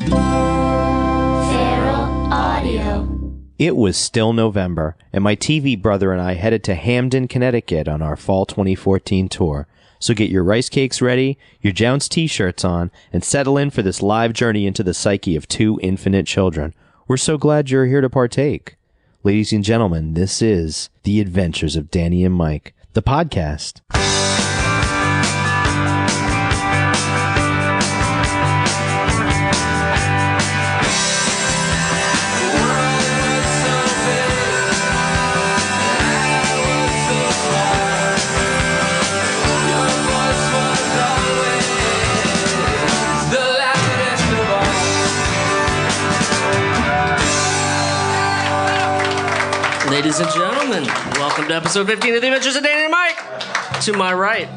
Feral Audio. It was still November, and my TV brother and I headed to Hamden, Connecticut on our fall 2014 tour. So get your rice cakes ready, your Jounce t-shirts on, and settle in for this live journey into the psyche of two infinite children. We're so glad you're here to partake. Ladies and gentlemen, this is The Adventures of Danny and Mike, the podcast. Ladies and gentlemen, welcome to episode 15 of The Adventures of Danny and Mike. To my right,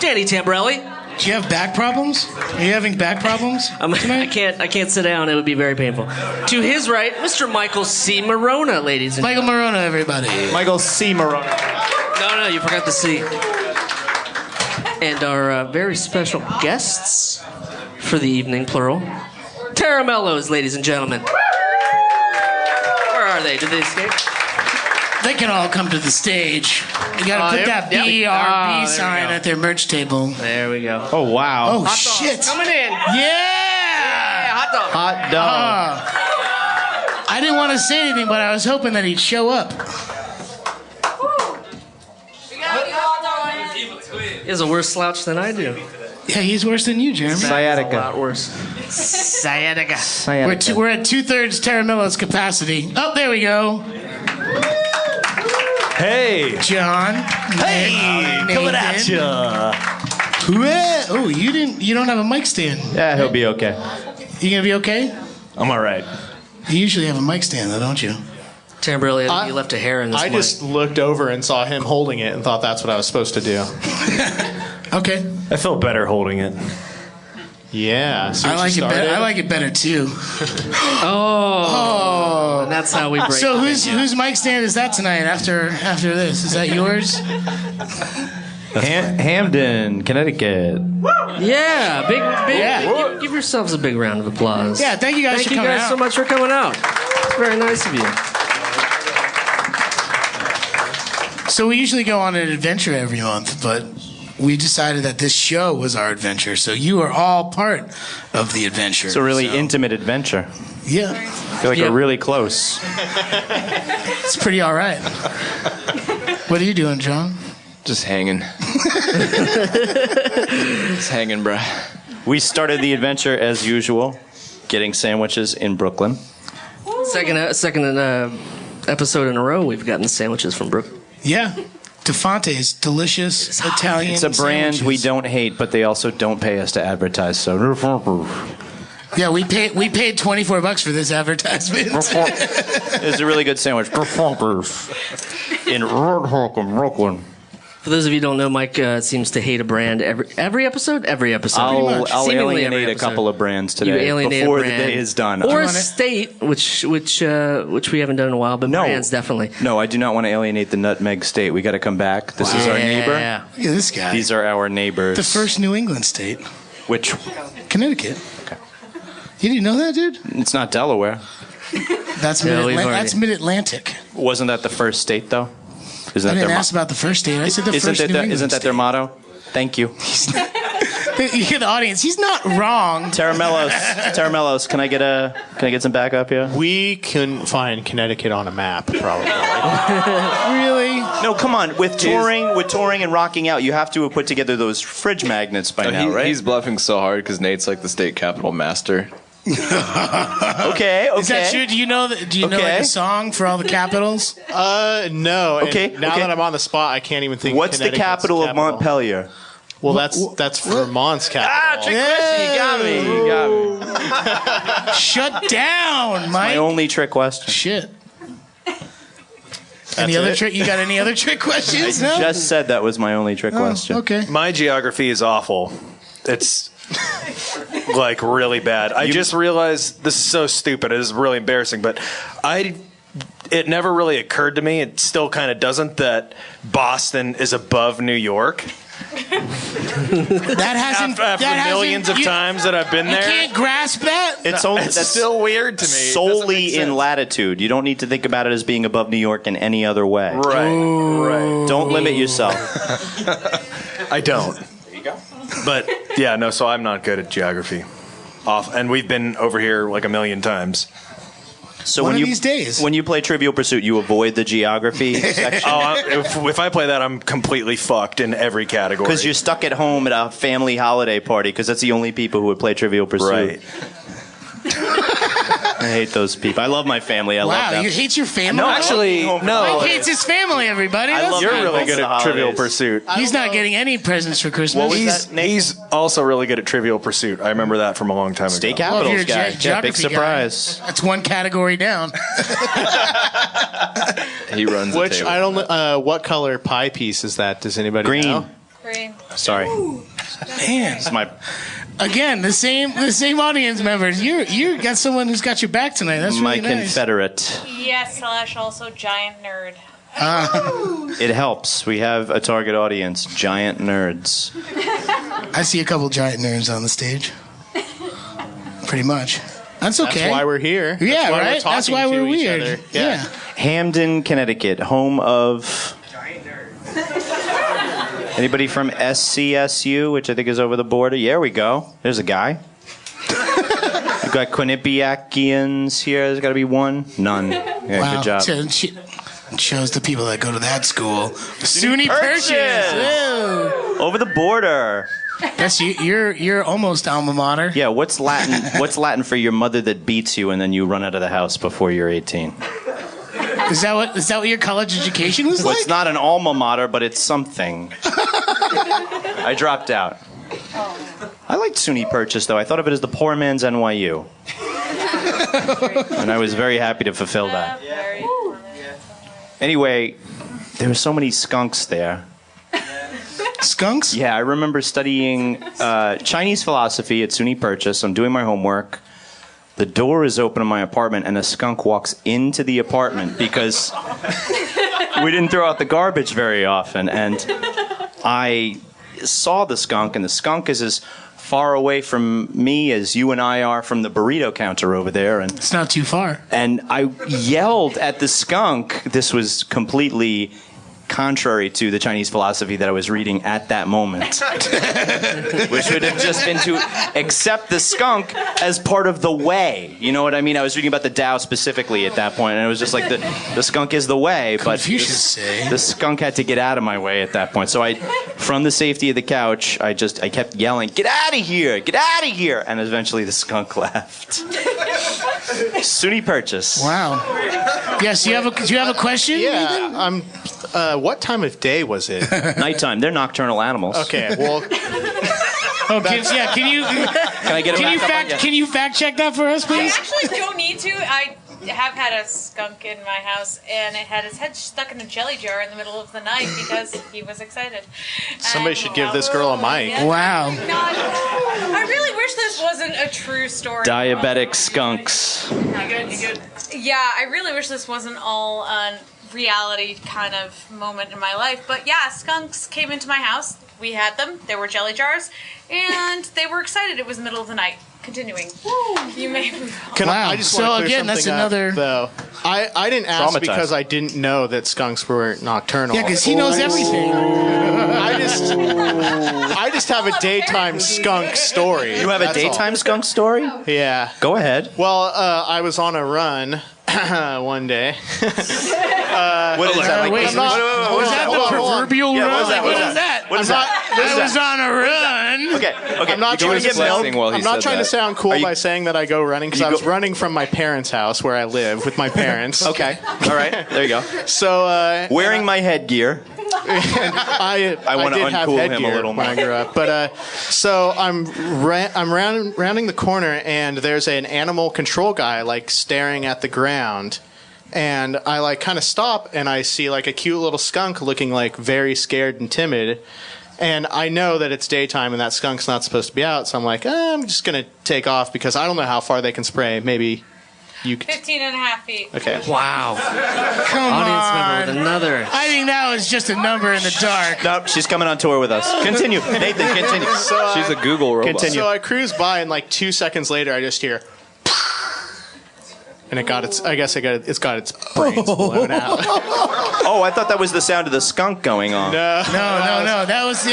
Danny Tamborelli. Do you have back problems? Are you having back problems I can't sit down. It would be very painful. To his right, Mr. Michael C. Morona, ladies and Michael Morona, everybody. Michael C. Morona. No, you forgot the C. And our very special guests for the evening, plural, Tera Melos, ladies and gentlemen. Where are they? Did they escape? They can all come to the stage. You gotta put that BRB sign at their merch table. There we go. Oh, wow. Oh, Hot shit. dogs coming in. Yeah! Hot dog. Hot dog. I didn't want to say anything, but I was hoping that he'd show up. He has a worse slouch than I do. Yeah, he's worse than you, Jeremy. A lot worse. Sciatica. We're at 2/3 Tera Melos capacity. Oh, there we go. Hey. John. Hey. Coming at ya. Oh, you don't have a mic stand. Yeah, he'll be okay. You gonna be okay? I'm all right. You usually have a mic stand, though, don't you? Tamborelli, you left a hair in this I mic. just looked over and saw him holding it and thought that's what I was supposed to do. Okay. I felt better holding it. Yeah. I like it better. I like it better too. Oh. And that's how we break. So whose mic stand is that tonight? After this, is that yours? Hamden, Connecticut. Yeah, big. Yeah. Give yourselves a big round of applause. Yeah, thank you guys for Thank you coming guys out. so much for coming out. It's very nice of you. So we usually go on an adventure every month, but we decided that this show was our adventure. So you are all part of the adventure. It's a really intimate adventure. Yeah, I feel like we're really close. it's pretty all right. What are you doing, John? Just hanging. Just hanging, bruh. We started the adventure as usual, getting sandwiches in Brooklyn. Second episode in a row, we've gotten sandwiches from Brooklyn. Yeah, DeFonte's delicious Italian. It's a brand sandwiches. we don't hate, but they also don't pay us to advertise. So, Yeah, we paid $24 for this advertisement. it's a really good sandwich in Brooklyn. For those of you who don't know, Mike seems to hate a brand every episode. I'll Seemingly every alienate a episode. couple of brands You today alienate before a the brand. day is done. Or a state, which we haven't done in a while, but brands definitely. No, I do not want to alienate the Nutmeg State. We got to come back. This is our neighbor. Yeah. Look at this guy. These are our neighbors. The first New England state. Which Connecticut. Okay. You didn't know that, dude? it's not Delaware. That's Yeah, we've already- that's Mid-Atlantic. Wasn't that the first state though? Isn't I that didn't their ask about the first state. I said the first New England Isn't that their state. motto? Thank you. You hear the audience. He's not wrong. Tera Melos, can I get some backup here? We couldn't find Connecticut on a map, probably. Really? No, come on. With touring and rocking out, you have to have put together those fridge magnets by now, right? He's bluffing so hard because Nate's like the state capital master. Okay. Is that true? Do you know like a song for all the capitals? No. Okay, Now okay. that I'm on the spot, I can't even think. What's the Connecticut's capital of Montpelier? Well, that's Vermont's capital. Trick question. You got me. Shut down, Mike. My only trick question. Shit. That's it? trick? You got any other trick questions? No? Just said that was my only trick question. Okay. My geography is awful. It's like really bad. I just realized this is so stupid. It is really embarrassing, but it never really occurred to me. It still kind of doesn't that Boston is above New York. That hasn't. After millions of times that I've been You there. can't grasp that. It's still weird to me. It doesn't make solely in sense. latitude. You don't need to think about it as being above New York in any other way. Right. Don't limit yourself. I don't. There you go. But yeah, no. So I'm not good at geography. And we've been over here like a million times. So One when of you these days. when you play Trivial Pursuit, you avoid the geography section If I play that, I'm completely fucked in every category. because you're stuck at home at a family holiday party because that's the only people who would play Trivial Pursuit. right. I hate those people. I love my family. I love Wow, them. you hate your family? No, Actually, Mike no. hates his family, everybody. I That's love You're not- really good the at Trivial holidays. Pursuit. He's not getting any presents for Christmas. What was that, Nick? He's also really good at Trivial Pursuit. I remember that from a long time State ago. Well, if you're capitals a guy. Big geography guy, surprise. that's one category down. He runs the Which table. I don't. What color pie piece is that? Does anybody Green. know? Green. Sorry. Man, It's my again, the same audience members. You got someone who's got your back tonight. That's my really nice. Confederate. Yes, / also giant nerd. It helps. We have a target audience. Giant nerds. I see a couple giant nerds on the stage. Pretty much. That's okay. That's why we're here. Yeah, That's why we're right. That's talking why to we're each weird. other. Yeah. Hamden, Connecticut, home of. Anybody from SCSU, which I think is over the border? Yeah, there we go. There's a guy. We've got Quinnipiacians here. There's got to be one. None. Yeah, Wow. good job. Shows the people that go to that school. SUNY Purchase. Purchase. Woo. Over the border. That's you. You're almost alma mater. Yeah, what's Latin? What's Latin for your mother that beats you and then you run out of the house before you're 18? Is that what your college education was Well, like? it's not an alma mater, but it's something. I dropped out. I liked SUNY Purchase, though. I thought of it as the poor man's NYU. And I was very happy to fulfill that. Very Anyway, there were so many skunks there. Skunks? Yeah, I remember studying Chinese philosophy at SUNY Purchase. I'm doing my homework. The door is open in my apartment, and a skunk walks into the apartment because we didn't throw out the garbage very often. And I saw the skunk, and the skunk is as far away from me as you and I are from the burrito counter over there. And It's not too far. I yelled at the skunk. This was completely contrary to the Chinese philosophy that I was reading at that moment, which would have just been to accept the skunk as part of the way. You know what I mean? I was reading about the Tao specifically at that point, and it was just like the skunk is the way, but Confucius say. the skunk had to get out of my way at that point. So from the safety of the couch, I kept yelling, "Get out of here! Get out of here!" And eventually the skunk left. SUNY Purchase. Wow. Yes, do you have a question? Yeah. What time of day was it? Nighttime. They're nocturnal animals. Okay. Well, Oh, can you Can I get it back up? can you fact check that for us, I please? actually don't need to. I have had a skunk in my house, and it had his head stuck in a jelly jar in the middle of the night because he was excited. somebody And- should give this girl a mic. Yeah. Wow. God, I really wish this wasn't a true story. Diabetic skunks. Yeah, I really wish this wasn't all a reality kind of moment in my life. But yeah, skunks came into my house. We had them. There were jelly jars, and they were excited. It was the middle of the night. Continuing. You may move on. Can Wow. I just So want to clear again, that's something up, another- though. I didn't ask Traumatized. because I didn't know that skunks were nocturnal. Yeah, because he knows everything. I just have a daytime skunk story. You have a That's all. daytime skunk story? Yeah. Go ahead. Well, I was on a run one day. What is that? Wait, I'm not- was that hold the on. proverbial Yeah, run? what is that? Like, what is that? What is that? I was on a run. Okay. I'm not You trying was to flexing while he I'm not said trying to that. sound cool Are you- by saying that I go running because You I was go- running from my parents' house where I live with my parents. Okay. All right. There you go. So Wearing my headgear. I wanna did have uncool him a headgear little when more. I grew up. But so I'm rounding the corner, and there's an animal control guy like staring at the ground. And I like kind of stop, and I see like a cute little skunk looking like very scared and timid. And I know that it's daytime and that skunk's not supposed to be out, so I'm like, I'm just gonna take off because I don't know how far they can spray. Maybe you could. 15 and a half feet. Okay. Wow. Come Audience on. member with another. I think that was just a number in the dark. Nope. She's coming on tour with us. Continue. Nathan, continue. So, She's a Google robot. Continue. So I cruise by, and like 2 seconds later, I just hear. and it's got its brains blown out. Oh, I thought that was the sound of the skunk going on. No. That was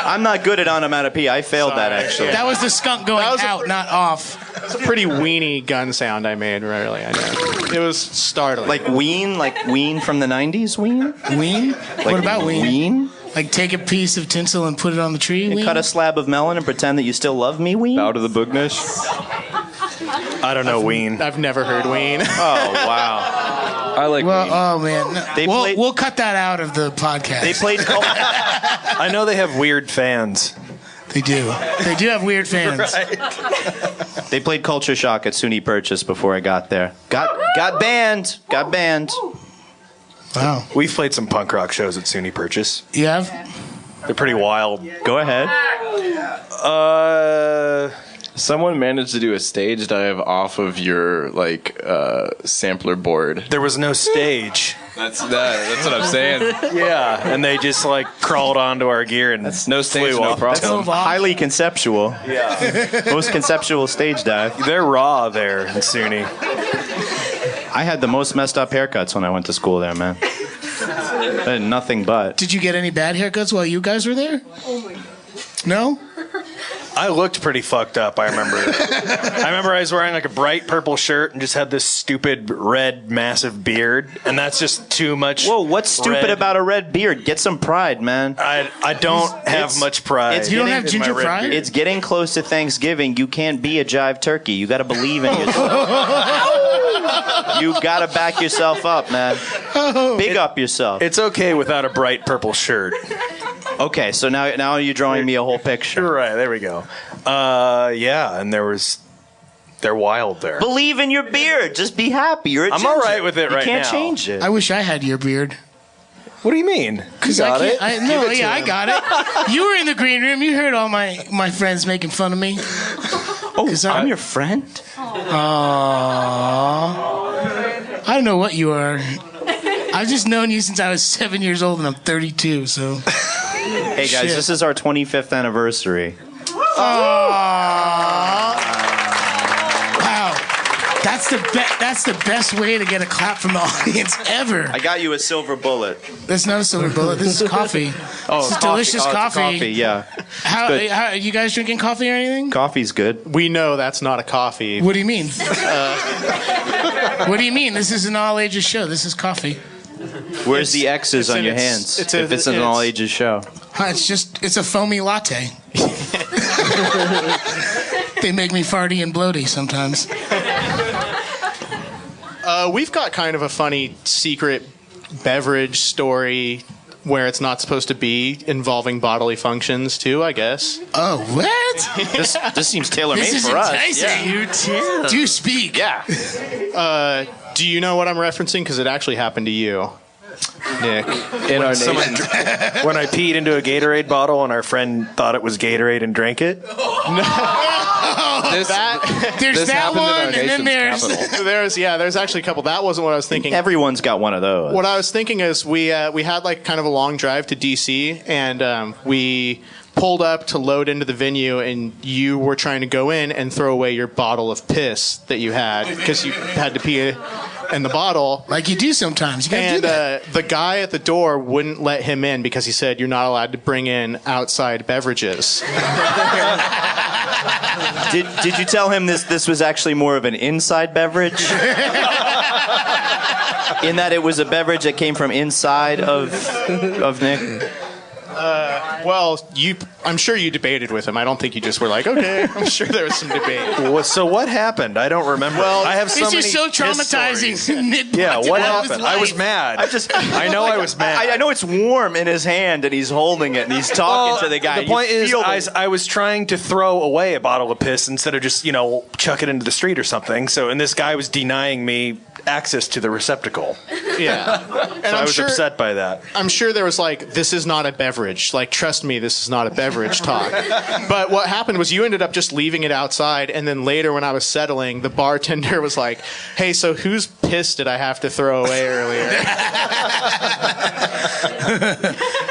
I'm not good at onomatopoeia. I failed that actually. That was the skunk going out, not off. It's a pretty weenie gun sound I made, really. I know. It was startling. Like Ween from the 90s, Ween? Ween? What about Ween? Ween? Like take a piece of tinsel and put it on the tree, Ween? Cut a slab of melon and pretend that you still love me, Ween? Out of the Bugnish. I don't know Ween. I've never heard Ween. Oh, wow. I like Well, Ween. oh man, no. We'll cut that out of the podcast. They played... I know they have weird fans. They do. They do have weird fans. Right. They played Culture Shock at SUNY Purchase before I got there. Got banned. Got banned. Wow. We've played some punk rock shows at SUNY Purchase. You have? They're pretty wild. Go ahead. Someone managed to do a stage dive off of your sampler board. There was no stage. That's what I'm saying. Yeah, and they just crawled onto our gear and No stage, flew no off. problem. Highly conceptual. Yeah, Most conceptual stage dive. they're raw there in SUNY. I had the most messed up haircuts when I went to school there, man. I had nothing but. Did you get any bad haircuts while you guys were there? Oh my God. No? I looked pretty fucked up, I remember. I was wearing a bright purple shirt and just had this stupid red massive beard, and that's just too much. Whoa, what's stupid about a red beard? Get some pride, man. I don't have much pride. You don't have in my ginger red pride? beard. It's getting close to Thanksgiving. You can't be a jive turkey. You got to believe in yourself. You got to back yourself up, man. Big up yourself. It's okay without a bright purple shirt. Okay, so now you're drawing me a whole picture. Right, there we go. Yeah, and they're wild there. Believe in your beard. Just be happy. You're a I'm ginger. all right with it right You can't now. change it. I wish I had your beard. What do you mean? Because You got I it? can't. I got it. You were in the green room. You heard all my friends making fun of me. Oh, I'm your friend? Aww. I don't know what you are. I've just known you since I was 7 years old, and I'm 32. So. Hey guys, Shit. this is our 25th anniversary. Wow. That's the best way to get a clap from the audience ever. I got you a silver bullet. That's not a silver bullet. This is coffee. This is delicious It's coffee. coffee, yeah. How good. are you guys drinking coffee or anything? Coffee's good. We know that's not a coffee. What do you mean? What do you mean? This is an all ages show. This is coffee. Where's the X's on your hands? If it's an all ages show. It's a foamy latte. They make me farty and bloaty sometimes. We've got kind of a funny secret beverage story where it's not supposed to be involving bodily functions too, I guess. Oh, what? This seems tailor-made This is for us. enticing. Yeah. You too. Do speak. Yeah. Do you know what I'm referencing? Because it actually happened to you, Nick. In our nation. When I peed into a Gatorade bottle and our friend thought it was Gatorade and drank it. This There's that happened in our one, and then nation's there's. capital. There's actually a couple. That wasn't what I was thinking. Everyone's got one of those. What I was thinking is we had kind of a long drive to DC, and we pulled up to load into the venue, and you were trying to go in and throw away your bottle of piss that you had because you had to pee in the bottle. Like you do sometimes. You gotta do And that. the guy at the door wouldn't let him in because he said you're not allowed to bring in outside beverages. Did you tell him this was actually more of an inside beverage? In that it was a beverage that came from inside of Nick? Well, I'm sure you debated with him. I don't think you just were like, okay. I'm sure there was some debate. So what happened? I don't remember. Well, I have so This many is so piss traumatizing. stories. Nick Yeah, blocked what it out of his happened? I was life. mad. I was mad. I know it's warm in his hand and he's holding it and he's talking to the guy. The point is, feel I was trying to throw away a bottle of piss instead of just, chuck it into the street or something. And this guy was denying me access to the receptacle. Yeah. And So I was upset by that. I'm sure there was this is not a beverage. Trust me, this is not a beverage talk. But what happened was you ended up just leaving it outside, and then later when I was settling, the bartender was like, hey, so whose piss did I have to throw away earlier?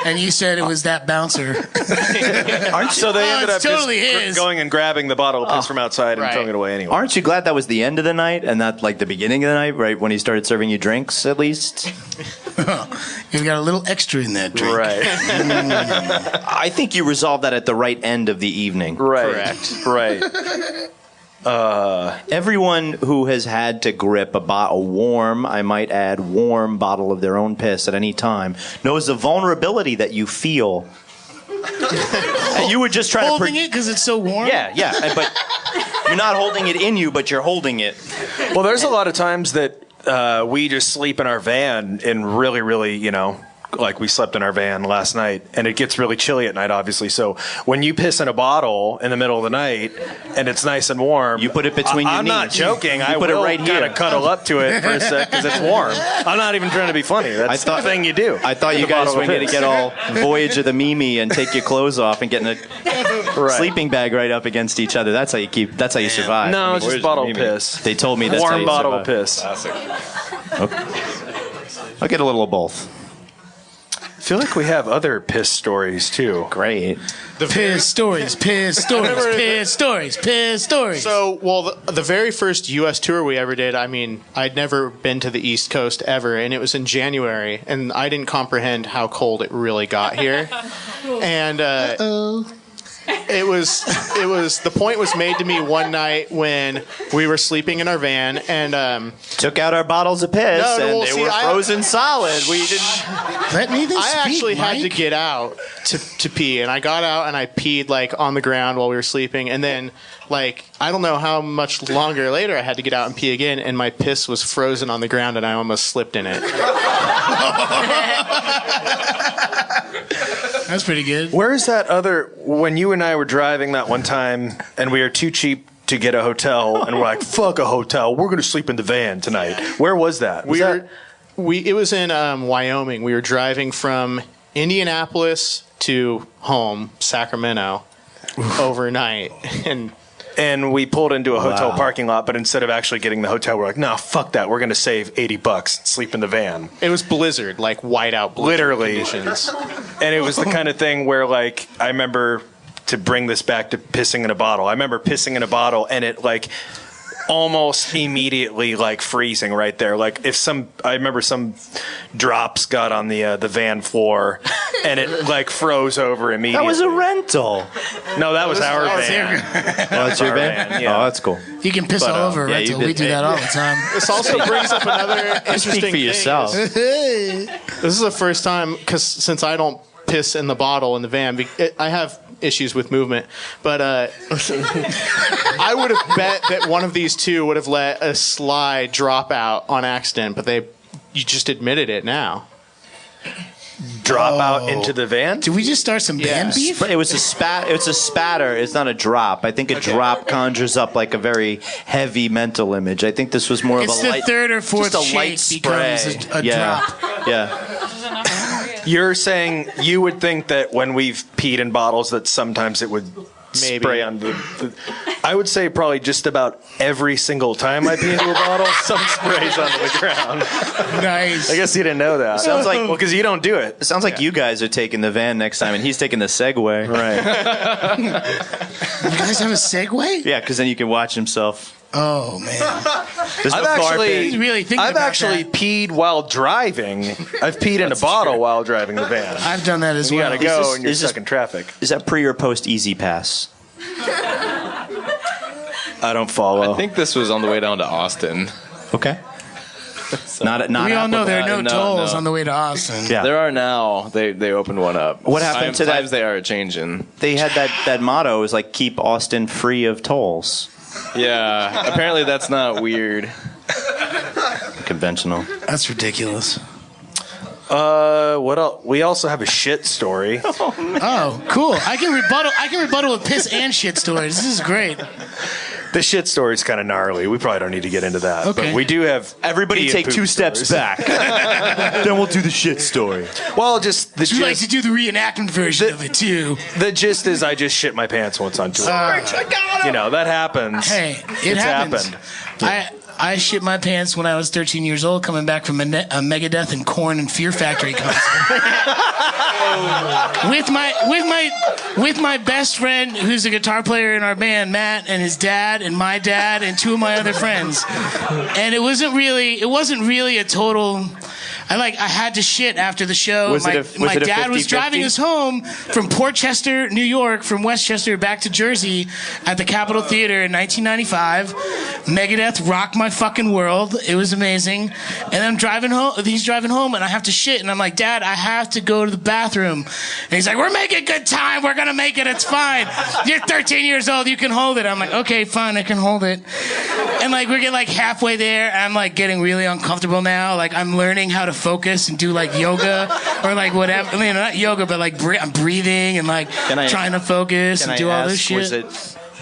And you said it was that bouncer. So they ended up it's totally just his. going and grabbing the bottle of piss from outside and throwing it away anyway. Aren't you glad that was the end of the night and not like the beginning of the night, right when he started serving you drinks at least? You've got a little extra in that drink. Right. I think you resolved that at the right end of the evening. Right. Correct. Right. Everyone who has had to grip a warm, I might add, warm bottle of their own piss at any time knows the vulnerability that you feel. And you were just trying holding it because it's so warm. Yeah, but you're not holding it in you, but you're holding it. Well, there's a lot of times that we just sleep in our van in really, really, like we slept in our van last night, and it gets really chilly at night, obviously. So when you piss in a bottle in the middle of the night and it's nice and warm, you put it between your I'm knees. not joking. You I put it will right kind here. of cuddle up to it for a sec because it's warm. I'm not even trying to be funny. That's the thing you do. I thought you guys were going to get all Voyage of the Mimi and take your clothes off and get in a sleeping bag right up against each other. That's how you survive. No, it's just bottle of piss. They told me that's how warm you bottle of survive. piss. Okay. I'll get a little of both. I feel like we have other piss stories too. Great. Piss stories. So, the very first U.S. tour we ever did, I mean, I'd never been to the East Coast ever, and it was in January, and I didn't comprehend how cold it really got here. And it was the point was made to me one night when we were sleeping in our van and took out our bottles of piss and they were frozen solid. We didn't. Let me I actually Mike. had to get out to pee, and I got out and I peed like on the ground while we were sleeping, and then like I don't know how much longer later I had to get out and pee again, and my piss was frozen on the ground and I almost slipped in it. That's pretty good. Where is that other? When you and I were driving that one time, and we were too cheap to get a hotel, and we're like, "Fuck a hotel, we're gonna sleep in the van tonight." Where was that? It was in Wyoming. We were driving from Indianapolis to home, Sacramento, overnight, and we pulled into a hotel parking lot, but instead of actually getting the hotel, we're like, "No, fuck that. We're gonna save $80 and sleep in the van." It was blizzard, like whiteout blizzard Literally. conditions. And it was the kind of thing where, like, I remember, to bring this back to pissing in a bottle, I remember pissing in a bottle and it, like, almost immediately, like, freezing right there. Like, I remember some drops got on the van floor and it, like, froze over immediately. That was a rental. No, that was our van. Oh, that's your van? Yeah. Oh, that's cool. You can piss all over a rental. We do that all the time. This also brings up another interesting Speak for thing. yourself. This is the first time, because since I don't piss in the bottle in the van, I have issues with movement, but I would have bet that one of these two would have let a slide drop out on accident, but you just admitted it now. Drop out into the van? Did we just start some band beef? It was a spatter. It's not a drop. I think a drop conjures up like a very heavy mental image. I think this was more It's of a the light, third or fourth just a light shake spray. becomes a yeah. drop. Yeah. You're saying you would think that when we've peed in bottles that sometimes it would spray on the I would say probably just about every single time I pee into a bottle, some sprays onto the ground. Nice. I guess you didn't know that. Sounds like because you don't do it. It sounds like you guys are taking the van next time, and he's taking the Segway. Right. You guys have a Segway? Yeah, because then you can watch himself. Oh man. There's no carpet. Really thinking I've about actually that. peed while driving. I've peed in a bottle while driving the van. I've done that as You well. gotta go this- and you're is this- stuck in traffic. Is that pre or post Easy Pass? I don't follow. I think this was on the way down to Austin. Okay. Not We all know there are no No, tolls no. on the way to Austin. Yeah. There are now. They opened one up. What happened to that? Times they are changing. They had that motto. It was like, keep Austin free of tolls. Yeah. Apparently that's not weird. Conventional. That's ridiculous. What else? We also have a shit story. Oh, cool. I can rebuttal with piss and shit stories. This is great. The shit story is kind of gnarly. We probably don't need to get into that. Okay. But we do have Everybody pee and take poop 2 steps stories. back. Then we'll do the shit story. Well, just the We like to gist, do the reenactment version of it too. the gist is I just shit my pants once on tour. You know, that happens. Hey, it It's happens. happened. I shit my pants when I was 13 years old, coming back from a Megadeth and Korn and Fear Factory concert. with my best friend, who's a guitar player in our band, Matt, and his dad, and my dad, and two of my other friends. And it wasn't really a total. I had to shit after the show. My dad was driving us home from Portchester, New York, from Westchester back to Jersey at the Capitol Theater in 1995. Megadeth rocked my fucking world. It was amazing. And I'm driving home. He's driving home, and I have to shit. And I'm like, Dad, I have to go to the bathroom. And he's like, we're making good time. We're gonna make it. It's fine. You're 13 years old. You can hold it. I'm like, okay, fine. I can hold it. And we get halfway there, and I'm getting really uncomfortable now. I'm learning how to focus and do yoga or whatever. I mean, not yoga, but I'm breathing and trying to focus and do all this shit.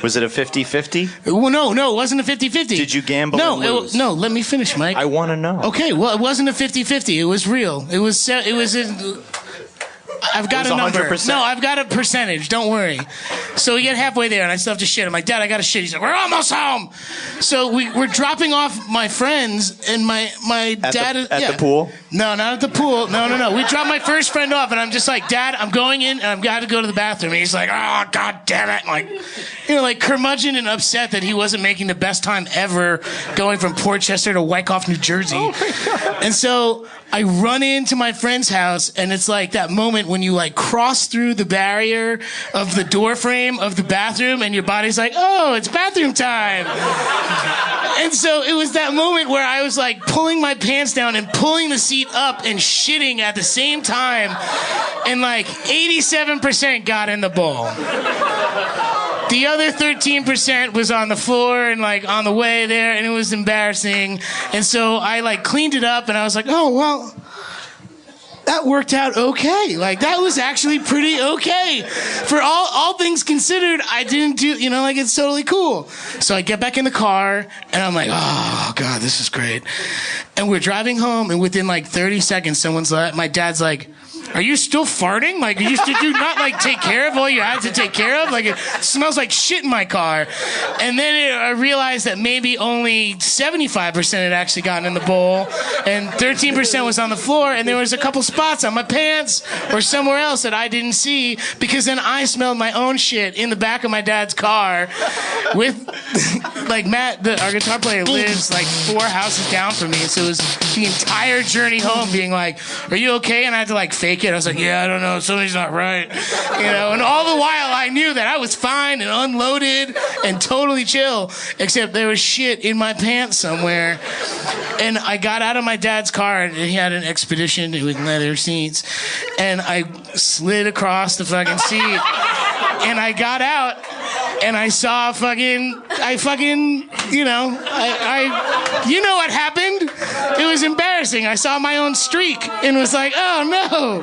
Was it a 50-50? Well, no, it wasn't a 50-50. Did you gamble and lose? No, let me finish, Mike. I want to know. Okay, well, it wasn't a 50-50. It was real. I've got a number. 100%? No, I've got a percentage. Don't worry. So we get halfway there, and I still have to shit. I'm like, Dad, I got to shit. He's like, we're almost home. So we're dropping off my friends, and my dad... At the pool? No, not at the pool. No. We dropped my first friend off, and I'm just like, Dad, I'm going in, and I've got to go to the bathroom. And he's like, oh, God damn it. Curmudgeon and upset that he wasn't making the best time ever going from Portchester to Wyckoff, New Jersey. Oh, and so I run into my friend's house, and it's that moment when you cross through the barrier of the door frame of the bathroom, and your body's like, oh, it's bathroom time. And so it was that moment where I was pulling my pants down and pulling the seat up and shitting at the same time, and 87% got in the bowl. The other 13% was on the floor and on the way there, and it was embarrassing. And so I cleaned it up, and I was like, oh, well, that worked out okay. That was actually pretty okay. For all things considered, I didn't do, it's totally cool. So I get back in the car, and I'm like, oh, God, this is great. And we're driving home, and within 30 seconds, my dad's like, are you still farting? Did you not take care of all you had to take care of? It smells like shit in my car. And then I realized that maybe only 75% had actually gotten in the bowl, and 13% was on the floor, and there was a couple spots on my pants or somewhere else that I didn't see, because then I smelled my own shit in the back of my dad's car with, Matt, our guitar player, lives 4 houses down from me, so it was the entire journey home being like, are you okay? And I had to fake it. I was like, yeah, I don't know, something's not right, and all the while I knew that I was fine and unloaded and totally chill, except there was shit in my pants somewhere. And I got out of my dad's car, and he had an Expedition with leather seats, and I slid across the fucking seat, and I got out, and I saw you know what happened? It was embarrassing. I saw my own streak and was like, oh no.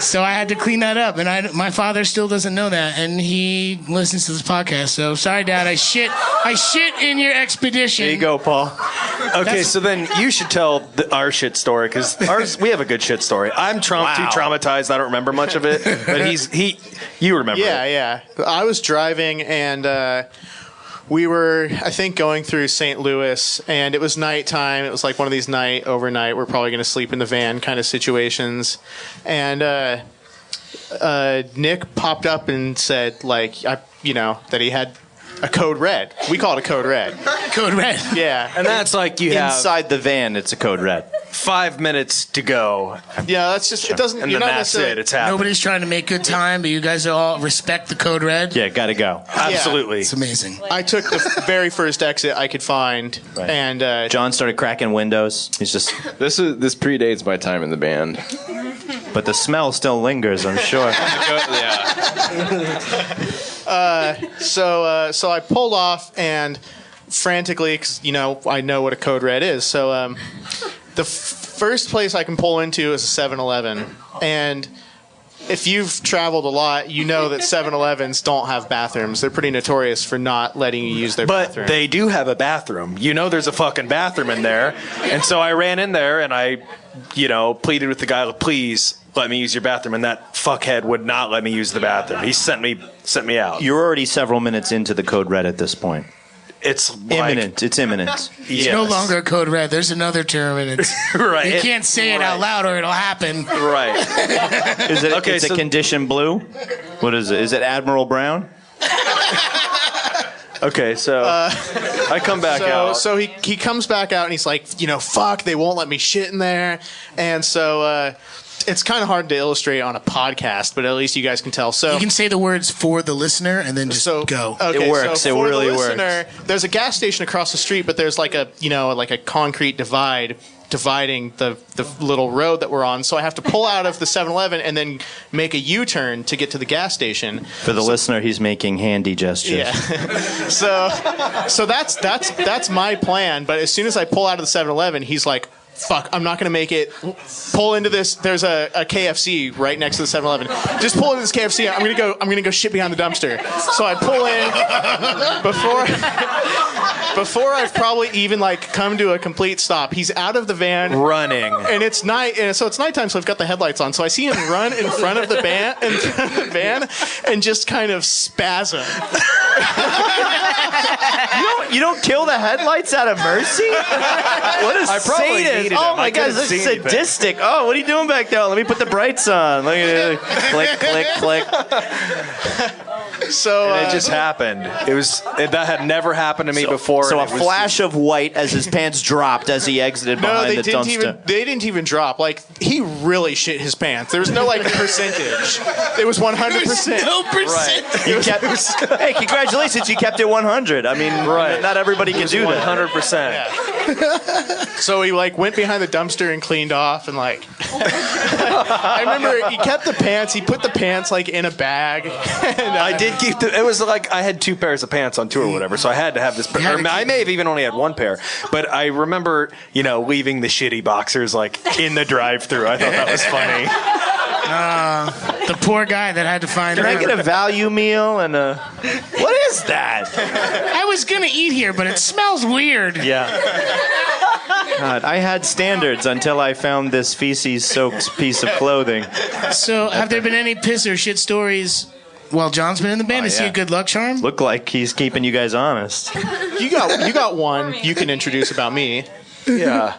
So I had to clean that up, and my father still doesn't know that, and he listens to this podcast. So sorry, Dad, I shit in your Expedition. There you go, Paul. Okay, so then you should tell our shit story, because we have a good shit story. I'm too traumatized. I don't remember much of it, but you remember. Yeah. I was driving, and we were, I think, going through St. Louis, and it was nighttime. It was one of these overnight, we're probably going to sleep in the van kind of situations. And Nick popped up and said, that he had a code red. We call it a code red. Code red. Yeah. And that's you have inside the van, it's a code red. 5 minutes to go. Yeah, that's just, it doesn't, and you're then not that's it. It's happening. Nobody's trying to make good time, but you guys all respect the code red. Yeah, gotta go. Absolutely. It's amazing. I took the very first exit I could find, right. And John started cracking windows. He's just This predates my time in the band. But the smell still lingers, I'm sure. So I pulled off, and frantically, because I know what a code red is. So the first place I can pull into is a 7-Eleven, and if you've traveled a lot, you know that 7-Elevens don't have bathrooms. They're pretty notorious for not letting you use their bathroom. But they do have a bathroom. There's a fucking bathroom in there, and so I ran in there and I, pleaded with the guy, please let me use your bathroom, and that fuckhead would not let me use the bathroom. He sent me out. You're already several minutes into the code red at this point. It's like, Imminent. It's imminent. It's no longer a code red. There's another term, and it's Right. you can't say it out loud or it'll happen. Right. Is it? Okay, It's a so- condition blue. What is it? Is it Admiral Brown? Okay, so I come back out. So he comes back out and he's like, fuck, they won't let me shit in there. And so it's kind of hard to illustrate on a podcast, but at least you guys can tell. So You can say the words for the listener and then just go. Okay, It works. So It for really the works. listener, there's a gas station across the street, but there's like a concrete divide dividing the little road that we're on. So I have to pull out of the 7-Eleven and then make a U-turn to get to the gas station. For the listener, he's making handy gestures. Yeah. so that's my plan. But as soon as I pull out of the 7-Eleven, he's like, fuck, I'm not going to make it. Pull into this. There's a KFC right next to the 7-Eleven. Just pull into this KFC. I'm going to go shit behind the dumpster. So I pull in before I've probably even come to a complete stop. He's out of the van running. And it's night, and so it's nighttime, so I've got the headlights on. So I see him run in front of the van and just kind of spasm. You don't kill the headlights out of mercy? What a probably sadist. hated Oh him. my I God, couldn't this is see anything. sadistic. Oh, what are you doing back there? Let me put the brights on. Look at it. Click, click, click. So And it just happened. That had never happened to me before. So a and it was flash of white as his pants dropped as he exited No, behind they the didn't dumpster. they didn't even drop. He really shit his pants. There was no percentage. It was 100%. No percent. You kept, hey, congratulations, you kept it 100. I mean, Right. not everybody can do that. 100%. So he went behind the dumpster and cleaned off and I remember he kept the pants. He put the pants in a bag. And I did keep it was like I had 2 pairs of pants on tour or whatever, so I had to have this. I may have even only had 1 pair, but I remember, leaving the shitty boxers in the drive-thru. I thought that was funny. The poor guy that had to find Can I out. get a value meal and a... What is that? I was going to eat here, but it smells weird. Yeah. God, I had standards until I found this feces-soaked piece of clothing. So, have there been any piss or shit stories while John's been in the band? Is he a good luck charm? Look like he's keeping you guys honest. you got one you can introduce about me. Yeah.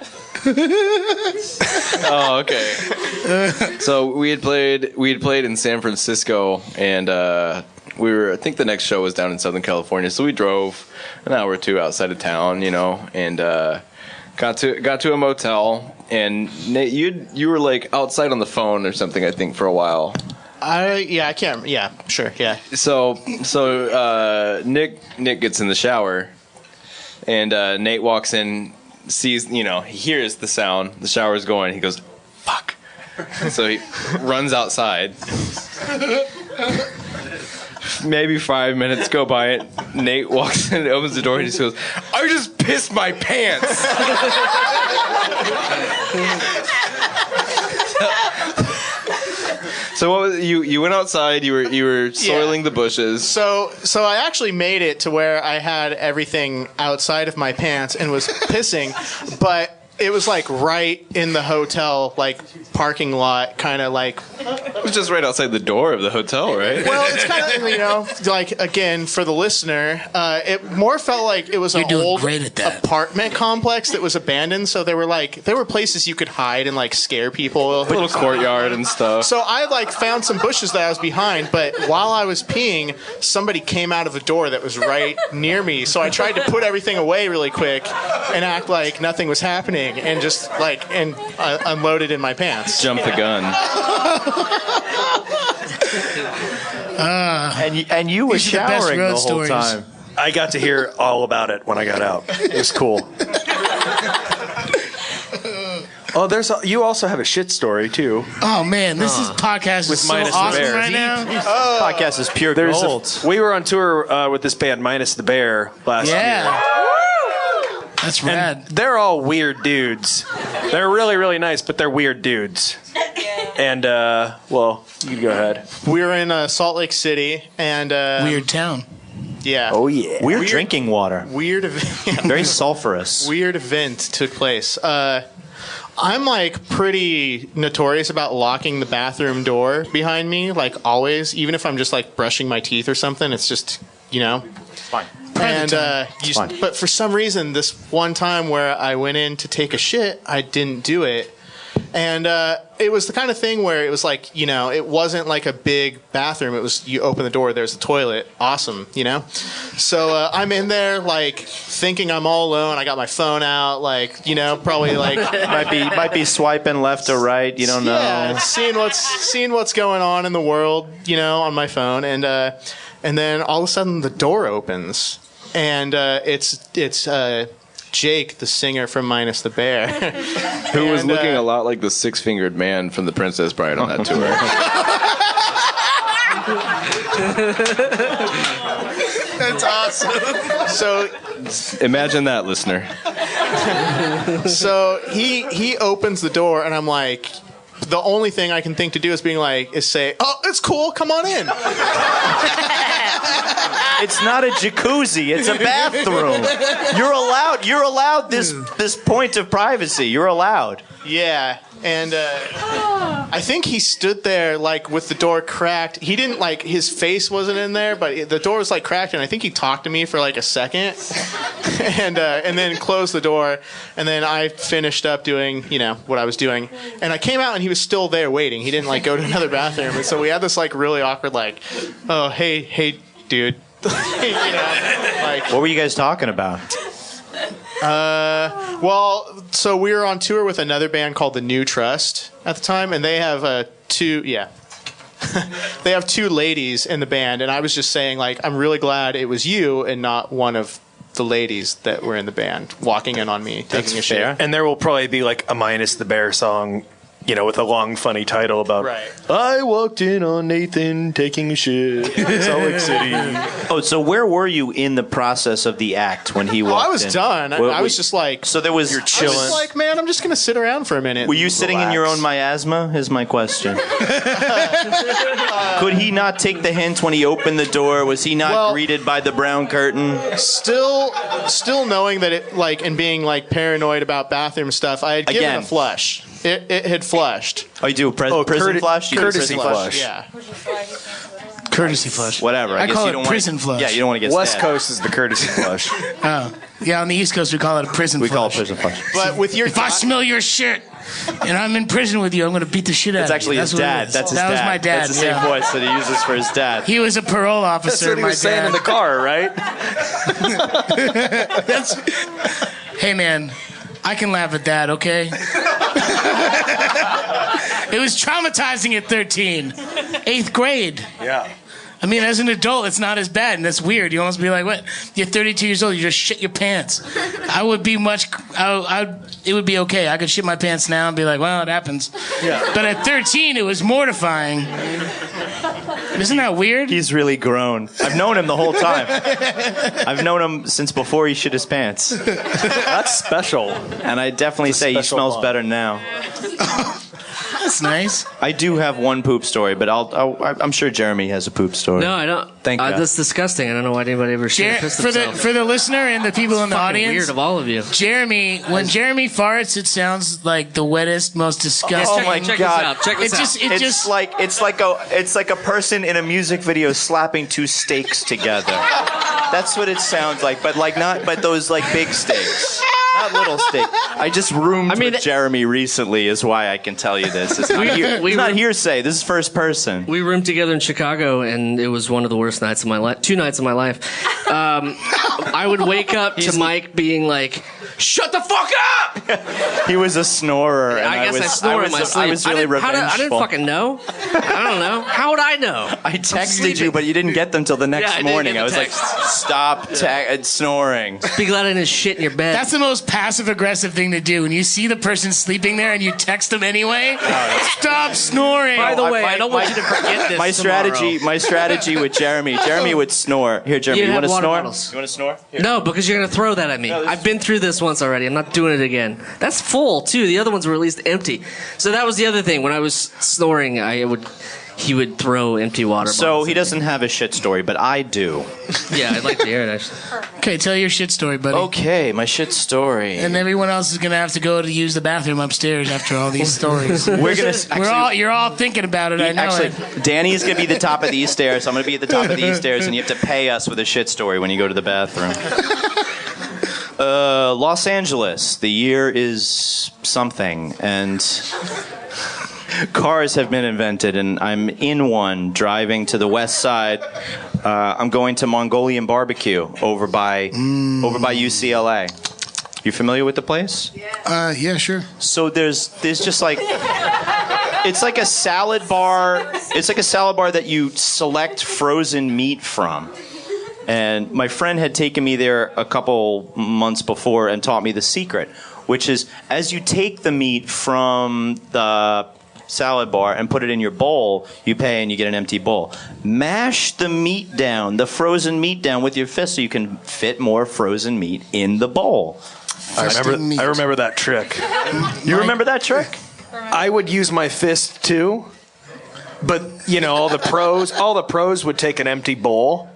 Oh, okay. So we had played in San Francisco, and I think the next show was down in Southern California. So we drove an hour or 2 outside of town, and got to a motel. And Nate, you were outside on the phone or something, I think, for a while. I can't. Yeah, sure. Yeah. So Nick gets in the shower, and Nate walks in, sees, he hears the sound, the shower's going, he goes, fuck. So he runs outside. Maybe 5 minutes go by, Nate walks in and opens the door and just goes, I just pissed my pants. So what was you went outside, you were soiling the bushes. So I actually made it to where I had everything outside of my pants and was pissing, but it was right in the hotel parking lot, kind of It was just right outside the door of the hotel, right? Well, it's kind of again for the listener, it more felt like it was an doing old great at that. apartment complex that was abandoned. So there were places you could hide and scare people. A little courtyard and stuff. So I found some bushes that I was behind, but while I was peeing, somebody came out of a door that was right near me. So I tried to put everything away really quick and act like nothing was happening, and just unloaded in my pants. Jump the gun. And you were These are the best showering road the whole stories. time. I got to hear all about it when I got out. It was cool. Oh, you also have a shit story too. Oh, man, this podcast is so Minus the awesome Bear. right now. Podcast is pure gold. We were on tour with this band Minus the Bear last year. Yeah. That's rad. And they're all weird dudes. They're really, really nice, but they're weird dudes. And, you can go ahead. We were in Salt Lake City, and Weird town. yeah, Oh, yeah. Weird drinking water. weird event. Very sulfurous. Weird event took place. I'm pretty notorious about locking the bathroom door behind me, always, even if I'm just brushing my teeth or something. It's just, Fine. And but for some reason, this one time where I went in to take a shit, I didn't do it. And it was the kind of thing where it was like, it wasn't like a big bathroom. It was, you open the door, there's a toilet. Awesome, So I'm in there, like, thinking I'm all alone. I got my phone out, like, probably like... might be swiping left or right. You don't know. Yeah, seeing what's going on in the world, on my phone. And then all of a sudden the door opens. And it's Jake, the singer from Minus the Bear. Who was looking a lot like the six-fingered man from The Princess Bride on that tour. That's awesome. So imagine that, listener. So he opens the door, and I'm like, the only thing I can think to do is say, "Oh, it's cool, come on in." It's not a jacuzzi. It's a bathroom. You're allowed this point of privacy. You're allowed. Yeah, and I think he stood there like with the door cracked. He didn't his face wasn't in there, but the door was like cracked, and I think he talked to me for like a second, and then closed the door, and then I finished up doing what I was doing, and I came out and he was still there waiting. He didn't go to another bathroom, and so we had this really awkward oh hey dude. What were you guys talking about? Well, so we were on tour with another band called the New Trust at the time, and they have two ladies in the band, and I was just saying I'm really glad it was you and not one of the ladies that were in the band walking in on me taking a shit. And there will probably be a Minus the Bear song, with a long, funny title about, I walked in on Nathan taking a shit in Salt Lake City. Oh, so where were you in the process of the act when he walked in? I was done. I was just So there was... You're chilling. I was man, I'm just going to sit around for a minute. Were you sitting in your own miasma, is my question. Could he not take the hint when he opened the door? Was he not greeted by the brown curtain? Still knowing that it, and being, paranoid about bathroom stuff, I had given a flush. It had flushed. Oh, you do prison flush? Courtesy flush. Yeah. Courtesy flush. Whatever. I guess call you don't it prison flush. Yeah, you don't want to get West stabbed. Coast is the courtesy flush. Oh. Yeah, on the East Coast we call it a prison flush. We call it prison flush. But with your... If I smell your shit and I'm in prison with you, I'm going to beat the shit out of you. That's actually his dad. That's his dad. That was my dad. That's the same voice that he uses for his dad. He was a parole officer. That's what he was saying in the car, right? Hey, man, I can laugh at that, okay? It was traumatizing at 13. 8th grade. Yeah. I mean, as an adult, it's not as bad, and that's weird. You almost be like, what? You're 32 years old, you just shit your pants. I would be it would be okay. I could shit my pants now and be like, well, it happens. Yeah. But at 13, it was mortifying. Isn't that weird? He's really grown. I've known him the whole time. I've known him since before he shit his pants. That's special. And I definitely say he smells bond. better now. That's nice. I do have one poop story, but I'm sure Jeremy has a poop story. No, I don't. Thank God. That's disgusting. I don't know why anybody ever should piss themselves. For the listener and the people in the Fucking audience, weird of all of you. Jeremy, when Jeremy farts, it sounds like the wettest, most disgusting. Check this out. Check this out. It's like a person in a music video slapping two steaks together. That's what it sounds like, but not those big steaks. Not little steak. I just roomed with Jeremy recently, is why I can tell you this. It's not hearsay. This is first person. We roomed together in Chicago, and it was one of the worst nights of my life. 2 nights of my life. I would wake up to Mike being like, "Shut the fuck up!" He was a snorer. And I guess I snore in my sleep. I was really revengeful. I didn't fucking know. I don't know. How would I know? I texted you, but you didn't get them till the next morning. I was like, "Stop snoring." Be glad I didn't shit in your bed. That's the most passive-aggressive thing to do. When you see the person sleeping there and you text them anyway, stop snoring. By the way, I don't want you to forget this. My strategy with Jeremy would snore. Here, Jeremy, you want to snore? Bottles. You want to snore? Here. No, because you're going to throw that at me. I've been through this once already. I'm not doing it again. That's full, too. The other ones were at least empty. So that was the other thing. When I was snoring, I would he would throw empty water bottles. So he at doesn't have a shit story, but I do. me. Yeah, I'd like to hear it, actually. Okay, tell your shit story, buddy. Okay, my shit story. And everyone else is gonna have to go to use the bathroom upstairs after all these stories. We're gonna You're all thinking about it. I know it. Danny's gonna be the top of these stairs. I'm gonna be at the top of these stairs, and you have to pay us with a shit story when you go to the bathroom. Los Angeles. The year is something, and cars have been invented, and I'm in one driving to the west side. I'm going to Mongolian barbecue over by UCLA. You familiar with the place? Yeah, sure. So there's just like it's like a salad bar. It's like a salad bar that you select frozen meat from. And my friend had taken me there a couple months before and taught me the secret, which is as you take the meat from the salad bar and put it in your bowl, you pay and you get an empty bowl. Mash the meat down, the frozen meat down with your fist so you can fit more frozen meat in the bowl. I remember that trick. You remember that trick? I would use my fist too, but all the pros would take an empty bowl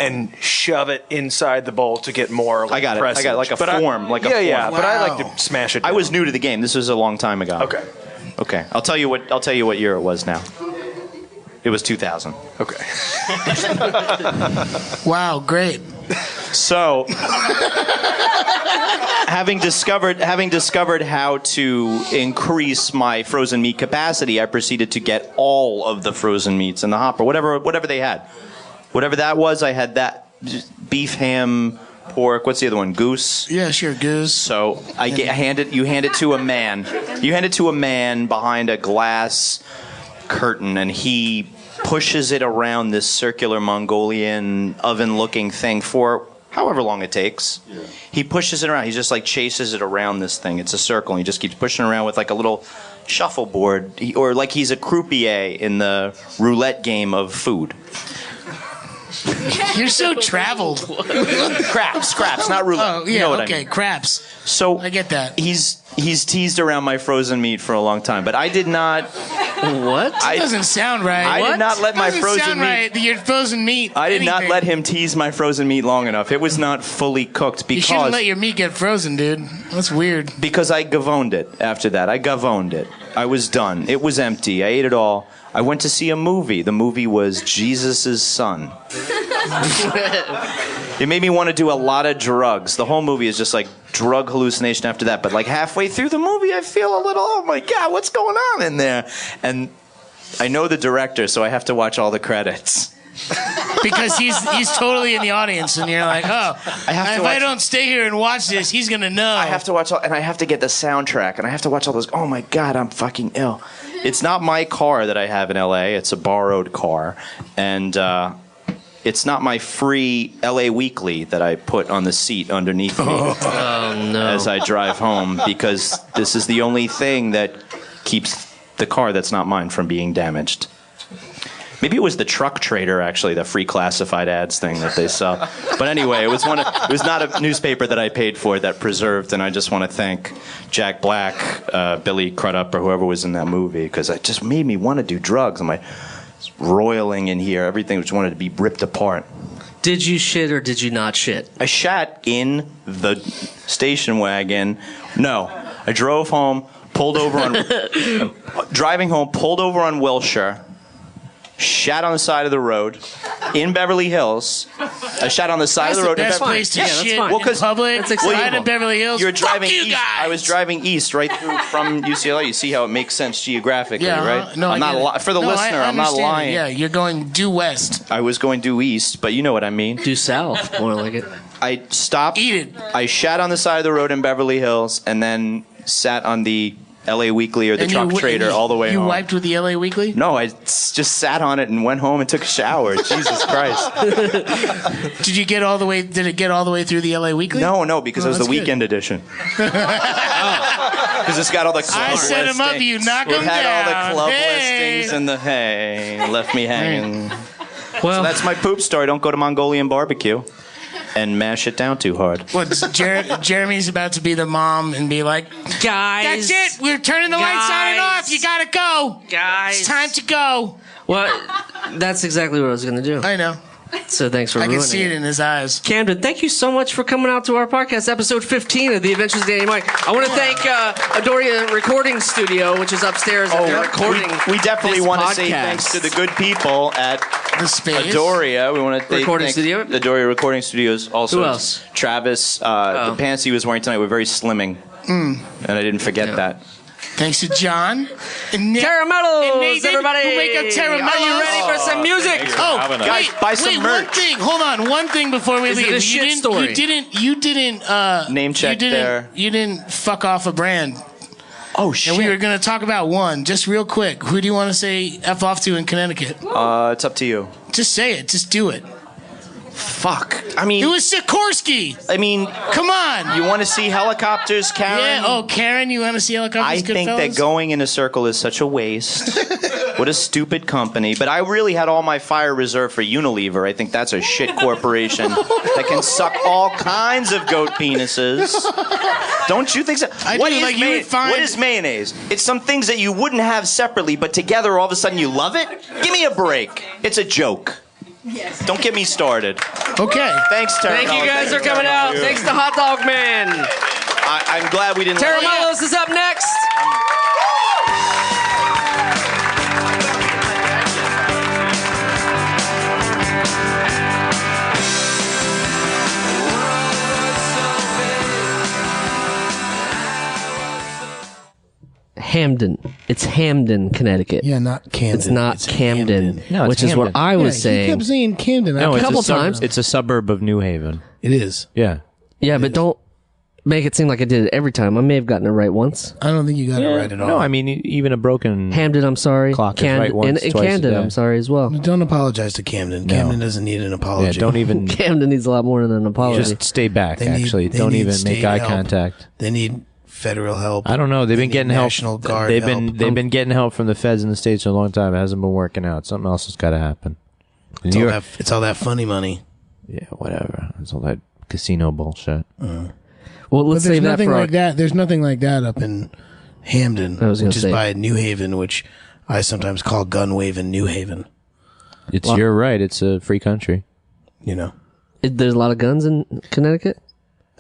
and shove it inside the bowl to get more. I got it like a form. Yeah. But I like to smash it down. I was new to the game. This was a long time ago. Okay. I'll tell you what year it was now. It was 2000. Okay. Wow, great. So, having discovered how to increase my frozen meat capacity, I proceeded to get all of the frozen meats in the hopper, whatever they had. Whatever that was, I had that beef, ham, pork. What's the other one? Goose. Yeah, sure, goose. So you hand it to a man. You hand it to a man behind a glass curtain, and he pushes it around this circular Mongolian oven-looking thing for however long it takes. Yeah. He pushes it around. He just like chases it around this thing. It's a circle. And he just keeps pushing around with like a little shuffleboard, or like he's a croupier in the roulette game of food. You're so traveled. Craps, not roulette. Oh, yeah, you know what okay, I mean. craps. So I get that. He's teased around my frozen meat for a long time, but I did not. What? That doesn't sound right. I did not let my frozen sound meat. Right. Your frozen meat. I did not let him tease my frozen meat long enough. It was not fully cooked because you shouldn't let your meat get frozen, dude. That's weird. Because I gavoned it after that. I gavoned it. I was done. It was empty. I ate it all. I went to see a movie. The movie was Jesus' Son. It made me want to do a lot of drugs. The whole movie is just like drug hallucination after that. But like halfway through the movie, I feel a little, oh my God, what's going on in there? And I know the director, so I have to watch all the credits. Because he's totally in the audience, and you're like, oh, if I don't stay here and watch this, he's gonna know. I have to watch and I have to get the soundtrack, and I have to watch all those. Oh my God, I'm fucking ill. It's not my car that I have in LA. It's a borrowed car, and it's not my free LA Weekly that I put on the seat underneath me as I drive home, because this is the only thing that keeps the car that's not mine from being damaged. Maybe it was the Truck Trader, actually, the free classified ads thing that they sell. But anyway, it was not a newspaper that I paid for that preserved, and I just want to thank Jack Black, Billy Crudup, or whoever was in that movie, because it just made me want to do drugs. I'm like roiling in here. Everything just wanted to be ripped apart. Did you shit or did you not shit? I shat in the station wagon. No. I drove home, pulled over on Wilshire, shat on the side of the road in Beverly Hills. I shat on the side of the road. That's the best place to shit in public. Right in Beverly Hills. You're driving east. Guys. I was driving east right through from UCLA. You see how it makes sense geographically, right? No, I'm not for the listener. I'm not lying. Yeah, you're going due west. I was going due east, but you know what I mean. Due south, more like it. I stopped. Eat it. I shat on the side of the road in Beverly Hills, and then sat on the LA Weekly or the Truck Trader all the way home. You wiped with the LA Weekly? No, I just sat on it and went home and took a shower. Jesus Christ. Did it get all the way through the LA Weekly? No, because it was the weekend edition. Because it's got all the club listings. I set him up, you knock him down. It had all the club listings and the left me hanging. Well, so that's my poop story. Don't go to Mongolian barbecue. and mash it down too hard. What, Jeremy's about to be the mom and be like, Guys. that's it. We're turning the lights on and off. You gotta go. Guys. It's time to go. Well, that's exactly what I was going to do. I know. So thanks for I ruining can see it in his eyes. Camden, thank you so much for coming out to our podcast, episode 15 of The Adventures of Danny and Mike. I want to thank Adoria Recording Studio, which is upstairs. And they're recording we definitely this want to say podcast. thanks to the good people at The space. Adoria. We want to thank Recording studio? Adoria Recording Studios. Also, Who else? Travis. The pants he was wearing tonight were very slimming, and I didn't forget that. Thanks to John. And Tera Melos, and Nathan, everybody. who make up Tera Are you Melos. ready for some music? Guys, buy some merch. One thing. Hold on. One thing before we Is it leave. a shit story? You didn't Name check there. You didn't fuck off a brand. Oh shit! And we were going to talk about one, just real quick. Who do you want to say F off to in Connecticut? It's up to you. Just say it. Just do it. Fuck. I mean, It was Sikorsky. I mean, Come on. you want to see helicopters, Karen? Yeah. Oh, Karen, you want to see helicopters? I think that going in a circle is such a waste. What a stupid company. But I really had all my fire reserved for Unilever. I think that's a shit corporation that can suck all kinds of goat penises. Don't you think so? What is mayonnaise? It's some things that you wouldn't have separately, but together all of a sudden you love it? Give me a break. It's a joke. Yes. Don't get me started. Okay. Thanks, Tera. Thank you guys for coming out. Thanks to Hot Dog Man. I'm glad we didn't. Tera Melos is up next. Hamden. It's Hamden, Connecticut. Yeah, not Camden. It's not Camden, Hamden. No, it's which is what Hamden. I was He saying. kept saying Camden. No, it's couple a sub- times. It's a suburb of New Haven. It is. Yeah. Yeah, but don't make it seem like I did it every time. I may have gotten it right once. I don't think you got it right at all. No, I mean even a broken. Hamden, I'm sorry. Clock is right once, and twice a Camden, day. I'm sorry as well. Don't apologize to Camden. Camden doesn't need an Yeah, apology. don't even. Camden needs a lot more than an apology. Just stay back. They need- Actually, they don't need even make state eye help. contact. They need federal help. I don't know. They've They been need getting help. National Guard They've help. been getting help from the feds in the states for a long time. It hasn't been working out. Something else has got to happen. It's all that funny money. Yeah, whatever. It's all that casino bullshit. well, But let's there's save that nothing for like that. There's nothing like that up in Hamden, I was gonna which is say. by New Haven, which I sometimes call Gun Waving New Haven. You're right. It's a free country. You know, There's a lot of guns in Connecticut.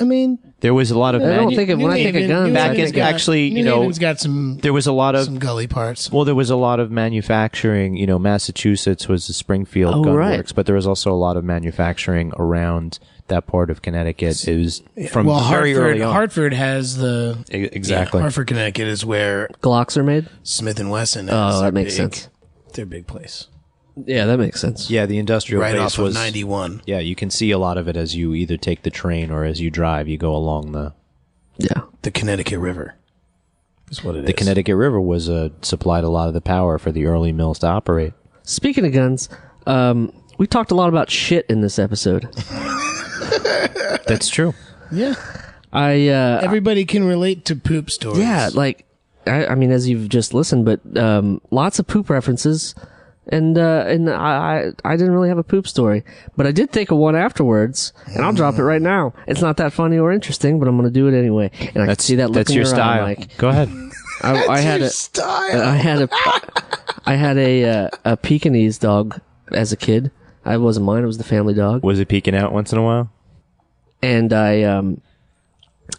I mean, There was a lot of. I don't think of, New when I think of Haven- guns, New I Back think Haven's in- got- actually, New you know, Haven's got some There was a lot of. some gully parts. Well, there was a lot of manufacturing. You know, Massachusetts was the Springfield Oh, Gun right. Works, but there was also a lot of manufacturing around that part of Connecticut. It was from Well, very early on. Hartford has the Exactly. Hartford, Connecticut is where Glocks are made. Smith and Wesson. Oh, has that their makes big- sense. Their big place, Yeah, that makes sense. Yeah, the industrial right base off was of 91. Yeah, you can see a lot of it as you either take the train or as you drive. You go along the Yeah. The Connecticut River is what it is. the Connecticut River was supplied a lot of the power for the early mills to operate. Speaking of guns, we talked a lot about shit in this episode. That's true. Yeah, I everybody can relate to poop stories. yeah, like I mean, as you've just listened, but lots of poop references, and I didn't really have a poop story, but I did think of one afterwards, and I'll drop it right now. It's not that funny or interesting, but I'm going to do it anyway. And I can see that look That's in your your style. eye, Mike. Go ahead. I had a style. I had a Pekingese dog as a kid. I wasn't mine; it was the family dog. Was it peeking out once in a while? And I'm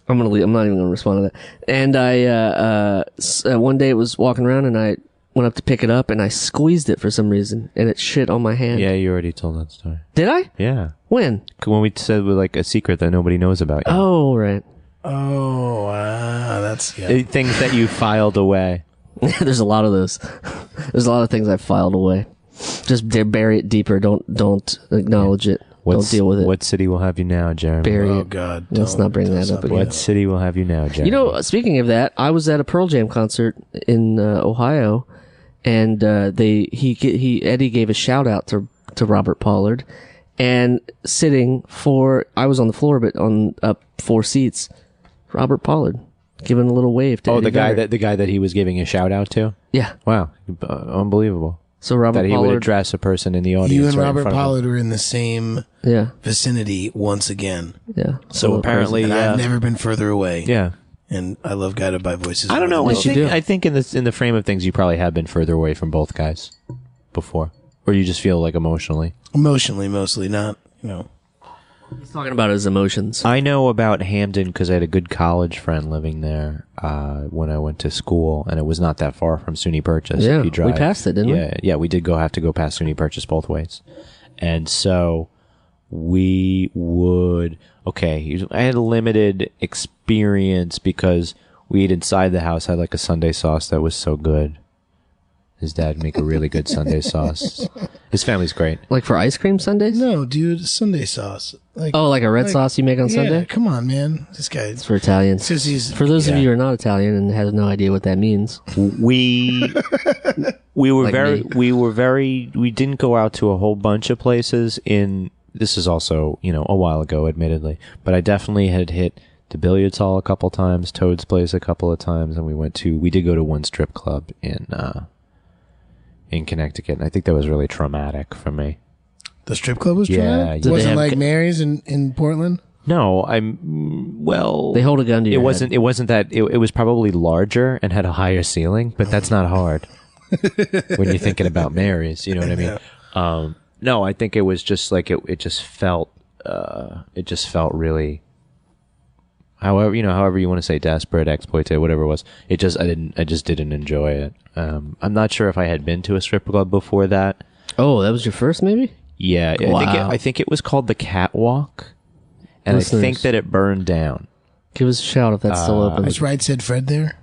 gonna leave. I'm not even gonna respond to that. And one day it was walking around, and I went up to pick it up, and I squeezed it for some reason, and it shit on my hand. Yeah, you already told that story. Did I? Yeah. When? When we said with like a secret that nobody knows about you. Oh, right. Oh, that's Things that you filed away. There's a lot of those. There's a lot of things I filed away. Just bury it deeper. Don't acknowledge it. Don't deal with it. What city will have you now, Jeremy? Bury Oh it. God! Let's not bring that up again. What city will have you now, Jeremy? You know, speaking of that, I was at a Pearl Jam concert in Ohio, and Eddie gave a shout out to Robert Pollard, and I was on the floor, but on up 4 seats, Robert Pollard giving a little wave to Eddie the guy Vedder. that he was giving a shout out to. Yeah, Wow, unbelievable. So Robert that he would Pollard- address a person in the audience. You and right in Robert front of him. Pollard are in the same vicinity once again. Yeah. So apparently, And I've never been further away. Yeah. And I love Guided by Voices. I don't know. Yes, you do. I think in the frame of things, you probably have been further away from both guys before, or you just feel like emotionally. Emotionally, mostly, not, you know. He's talking about his emotions. I know about Hamden because I had a good college friend living there when I went to school, and it was not that far from SUNY Purchase. Yeah, if you drive. we passed it, didn't we? Yeah, we did have to go past SUNY Purchase both ways, and so we would. Okay, I had a limited experience because we ate inside the house. Had like a Sunday sauce that was so good. His dad make a really good Sunday sauce. His family's great. Like for ice cream sundaes? No, dude, Sunday sauce. Like, Like a red sauce you make on Sunday? Come on, man. This guy. It's for Italians. Says he's, For those of you who are not Italian and have no idea what that means. We were Like we didn't go out to a whole bunch of places this is also, a while ago, admittedly, but I definitely had hit the billiards hall a couple times, Toad's Place a couple of times, and we did go to one strip club in Connecticut, and I think that was really traumatic for me. the strip club was Yeah, trying? yeah. Wasn't like Mary's in Portland? No, They hold a gun to your head. It wasn't that. It was probably larger and had a higher ceiling, but that's not hard when you're thinking about Mary's. You know what I mean? No, I think it was just like it just felt really. However you want to say desperate, exploitative, whatever it was. I just didn't enjoy it. I'm not sure if I had been to a strip club before that. Oh, that was your first, maybe? Yeah, Wow. I think it was called the Catwalk, and Listeners. I think that it burned down. Give us a shout if that's still open. Is Right Said Fred there?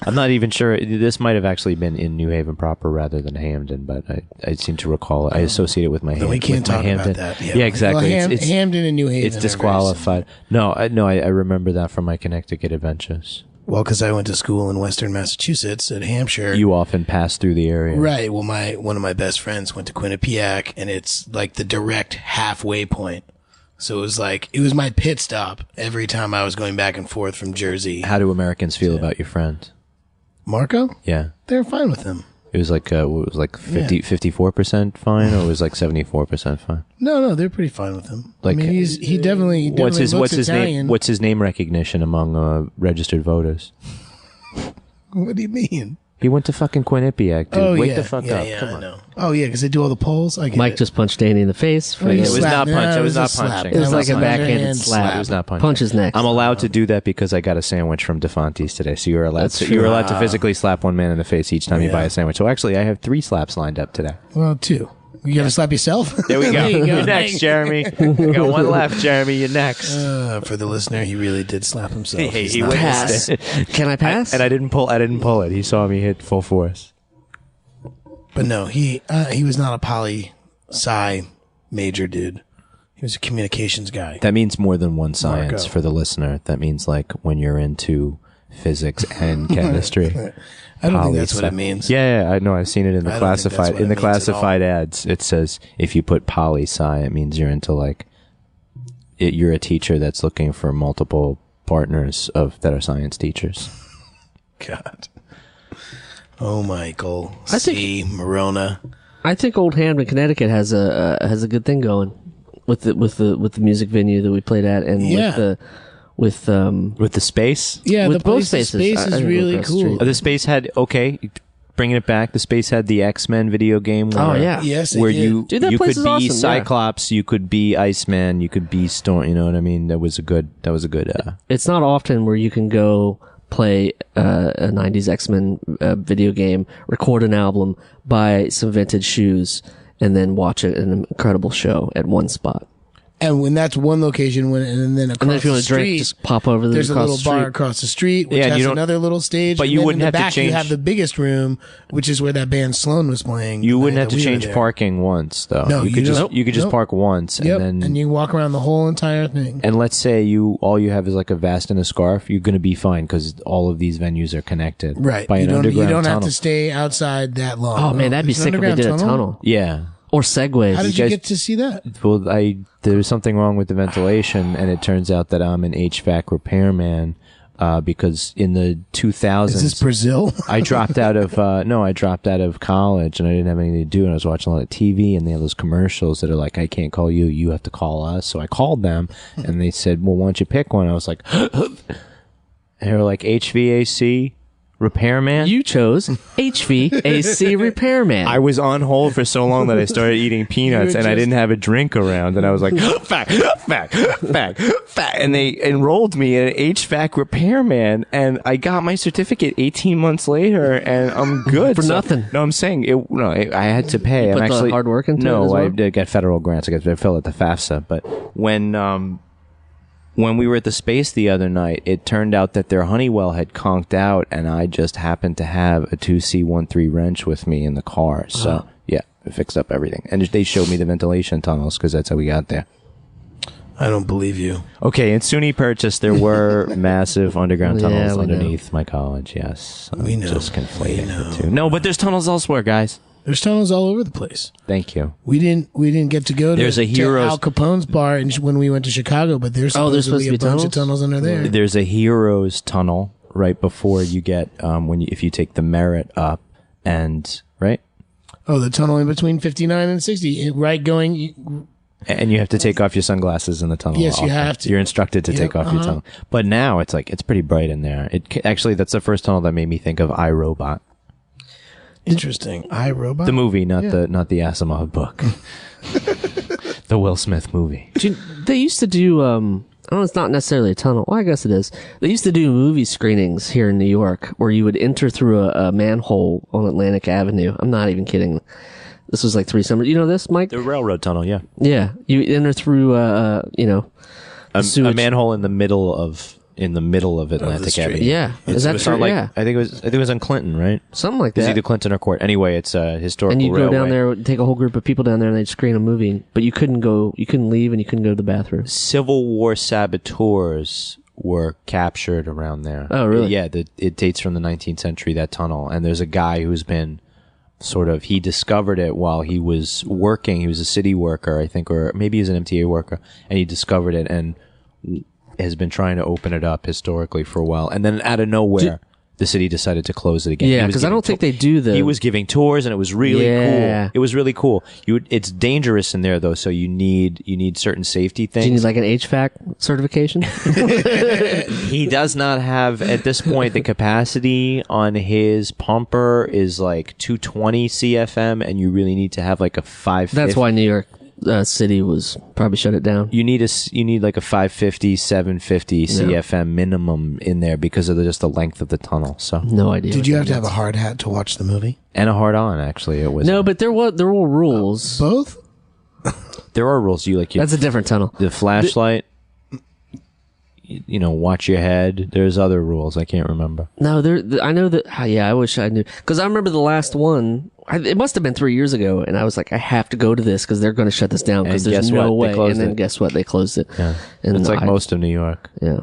I'm not even sure. This might have actually been in New Haven proper rather than Hamden, but I seem to recall it. I associate it with my No, we can't talk Hamden. about that. Yeah, exactly. Well, It's Hamden and New Haven. it's are very disqualified. No, I remember that from my Connecticut adventures. Well, because I went to school in Western Massachusetts at Hampshire. You often pass through the area. Right. Well, one of my best friends went to Quinnipiac, and it's like the direct halfway point. So it was my pit stop every time I was going back and forth from Jersey. How do Americans feel about your friend? Marco? Yeah. They're fine with him. It was like 54% fine, or it was like 74% fine. No, they're pretty fine with him. Like, I mean, he definitely what's his Italian. name? What's his name recognition among registered voters? What do you mean? He went to fucking Quinnipiac, dude. Wake the fuck up. Yeah, Come I on. know. Oh yeah, because they do all the polls. I get Mike it. just punched Danny in the face. Well, he It was slapped- not punch. no, It was a not slap. punching. It was That like a wasn't backhanded hand slap. It was not punching. Punch is next. I'm allowed to do that because I got a sandwich from DeFonte's today. So you're allowed That's to true. you're allowed to physically slap one man in the face each time you Yeah. buy a sandwich. So actually, I have 3 slaps lined up today. Well, 2. You got to slap yourself. There we go. There you go. You're next, Jeremy. You got one left, Jeremy. You're next. For the listener, he really did slap himself. Hey, He's he not- witnessed it. Can I pass? And I didn't pull it. He saw me hit full force. But no, he was not a poli-sci major dude. He was a communications guy. That means more than one science Marco. for the listener. That means like when you're into physics and chemistry. I don't think that's Poli-sci. what it means. Yeah, I know. I've seen it in the I don't think that's classified what it means at classified ads. It says if you put poli-sci, it means you're into you're a teacher that's looking for multiple partners that are science teachers. God. Oh, Michael. I think- C. Morona. I think Old Hamden, Connecticut has a good thing going with the music venue that we played at, and Yeah. with With the space, Yeah, With the both place, spaces. The space I is didn't go really across the cool. street. the space had bringing it back. The space had the X-Men video game. Where, Oh, yeah. Yes, it where did. you Dude, that you place could is be awesome, yeah. Cyclops, you could be Iceman, you could be Storm. You know what I mean? That was a good. It's not often where you can go play a 90s X-Men video game, record an album, buy some vintage shoes, and then watch an incredible show at one spot. And when that's one location, and then across And then if you the want to drink, street, just pop over there's a across little the bar street. across the street, which Yeah, and you has don't- another little stage. but and you then wouldn't in have the to back, You change- have the biggest room, which is where that band Sloan was playing. You the wouldn't night have to that we were change there. parking once, though. No, you you could don't. you could just Nope. park once, Yep, and then and you walk around the whole entire thing. and let's say all you have is like a vest and a scarf. You're going to be fine because all of these venues are connected, Right. By you an don't underground have tunnel. to stay outside that long. Oh man, that'd be There's an sick if they underground did a tunnel. Yeah. Or segways. How did You you guys- get to see that? Well, there was something wrong with the ventilation, and it turns out that I'm an HVAC repairman because in the 2000s, Is this Brazil? I dropped out of I dropped out of college and I didn't have anything to do, and I was watching a lot of TV, and they have those commercials that are like, I can't call you, you have to call us. So I called them, and they said, well, why don't you pick one? I was like, and they were like, HVAC repairman. You chose HVAC repairman. I was on hold for so long that I started eating peanuts, and I didn't have a drink around, and I was like, fact, and they enrolled me in an HVAC repairman, and I got my certificate 18 months later, and I'm good. For nothing. No, I'm saying I had to pay. You put I'm the actually hard work into it No, as well? I did get federal grants. I got to fill out the FAFSA, but when we were at the space the other night, it turned out that their Honeywell had conked out, and I just happened to have a 2C13 wrench with me in the car. So, yeah, it fixed up everything. And they showed me the ventilation tunnels because that's how we got there. I don't believe you. Okay, in SUNY Purchase, there were massive underground tunnels we know. underneath my college, yes. We know. Just conflating We know. the two. No, but there's tunnels elsewhere, guys. There's tunnels all over the place. Thank you. We didn't get to go to, There's a to Heroes- Al Capone's bar when we went to Chicago, but there's there's supposedly supposed to a be bunch of tunnels? tunnels under there. There's a Heroes tunnel right before you get, if you take the Merritt up, and, right? Oh, the tunnel in between 59 and 60, right going. And you have to take off your sunglasses in the tunnel. Yes, you often. have to. You're instructed to Yep, take off your tunnel. But now it's pretty bright in there. Actually, that's the first tunnel that made me think of iRobot. Interesting. iRobot? The movie, not the Asimov book. The Will Smith movie. They used to do, I don't know, it's not necessarily a tunnel. Well, I guess it is. They used to do movie screenings here in New York where you would enter through a manhole on Atlantic Avenue. I'm not even kidding. This was like 3 summers. You know this, Mike? The railroad tunnel, yeah. Yeah. You enter through, A sewage. manhole in the middle of Atlantic street. Avenue. Yeah. Is that It's true? not like, Yeah. I think it was on Clinton, right? Something like It's that. either Clinton or Court. Anyway, it's a historical And you railway. go down there, take a whole group of people down there, and they'd screen a movie. But you couldn't leave, and you couldn't go to the bathroom. Civil War saboteurs were captured around there. Oh, really? Yeah, it dates from the 19th century, that tunnel. And there's a guy who's been he discovered it while he was working. He was a city worker, I think, or maybe he was an MTA worker. And he discovered it and has been trying to open it up historically for a while. And then out of nowhere, the city decided to close it again. Yeah, He was because I giving don't think they do the... He was giving tours, and it was really Yeah. cool. It was really cool. It's dangerous in there, though, so you need certain safety things. Do you need like an HVAC certification? He does not have, at this point, the capacity on his pumper is like 220 CFM, and you really need to have like a 550. That's why New York City was probably shut it down. You need like a 550, 750 CFM minimum in there because of just the length of the tunnel. So No idea. Did you have to have a hard hat to watch the movie? and a hard on, actually. It was No, but there were rules. Both? there are rules. That's a different tunnel. the flashlight. Watch your head. There's other rules. I can't remember. No, I know that. Yeah, I wish I knew because I remember the last one. It must have been 3 years ago, and I was like, I have to go to this because they're going to shut this down because And there's guess no what? They way. closed And then it. guess what? They closed it. Yeah, And it's like most of New York. Yeah.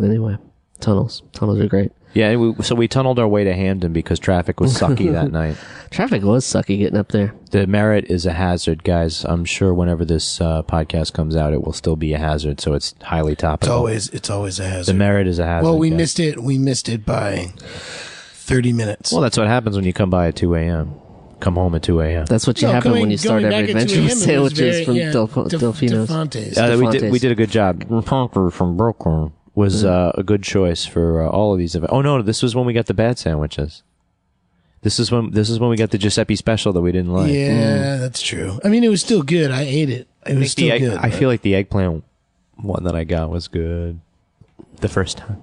Anyway, tunnels are great. Yeah, so we tunneled our way to Hamden because traffic was sucky that night. Traffic was sucky getting up there. The Merritt is a hazard, guys. I'm sure whenever this podcast comes out, it will still be a hazard, so it's highly topical. It's always a hazard. The Merritt is a hazard. Well, we guys. missed it. We missed it by 30 minutes. Well, that's what happens when you come by at 2 a.m. Come home at 2 a.m. That's what you happen when you start every adventure with sandwiches from Delfino's. Delfonte's. We did a good job. Parker from Brooklyn was a good choice for all of these events. Oh no, this was when we got the bad sandwiches. This is when we got the Giuseppe special that we didn't like. Yeah, that's true. I mean, it was still good. I ate it. It was still good. I feel like the eggplant one that I got was good the first time.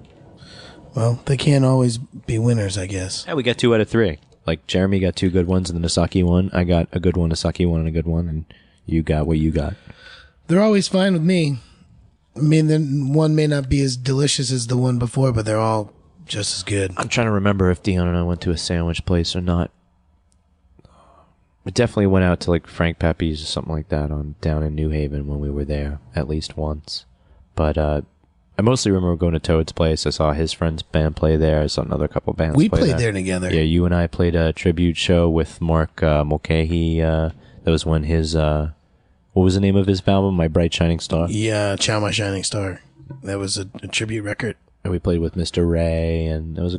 Well, they can't always be winners, I guess. Yeah, we got 2 out of 3. Like Jeremy got 2 good ones and then a sucky one. I got a good one, a sucky one, and a good one, and you got what you got. They're always fine with me. I mean, then one may not be as delicious as the one before, but they're all just as good. I'm trying to remember if Dion and I went to a sandwich place or not. We definitely went out to like Frank Pepe's or something like that down in New Haven when we were there at least once. But I mostly remember going to Toad's place. I saw his friend's band play there. I saw another couple bands We play played there together. Yeah, you and I played a tribute show with Mark Mulcahy. That was when his what was the name of his album? My Bright Shining Star. Yeah, Chow My Shining Star. That was a tribute record. And we played with Mr. Ray, and that was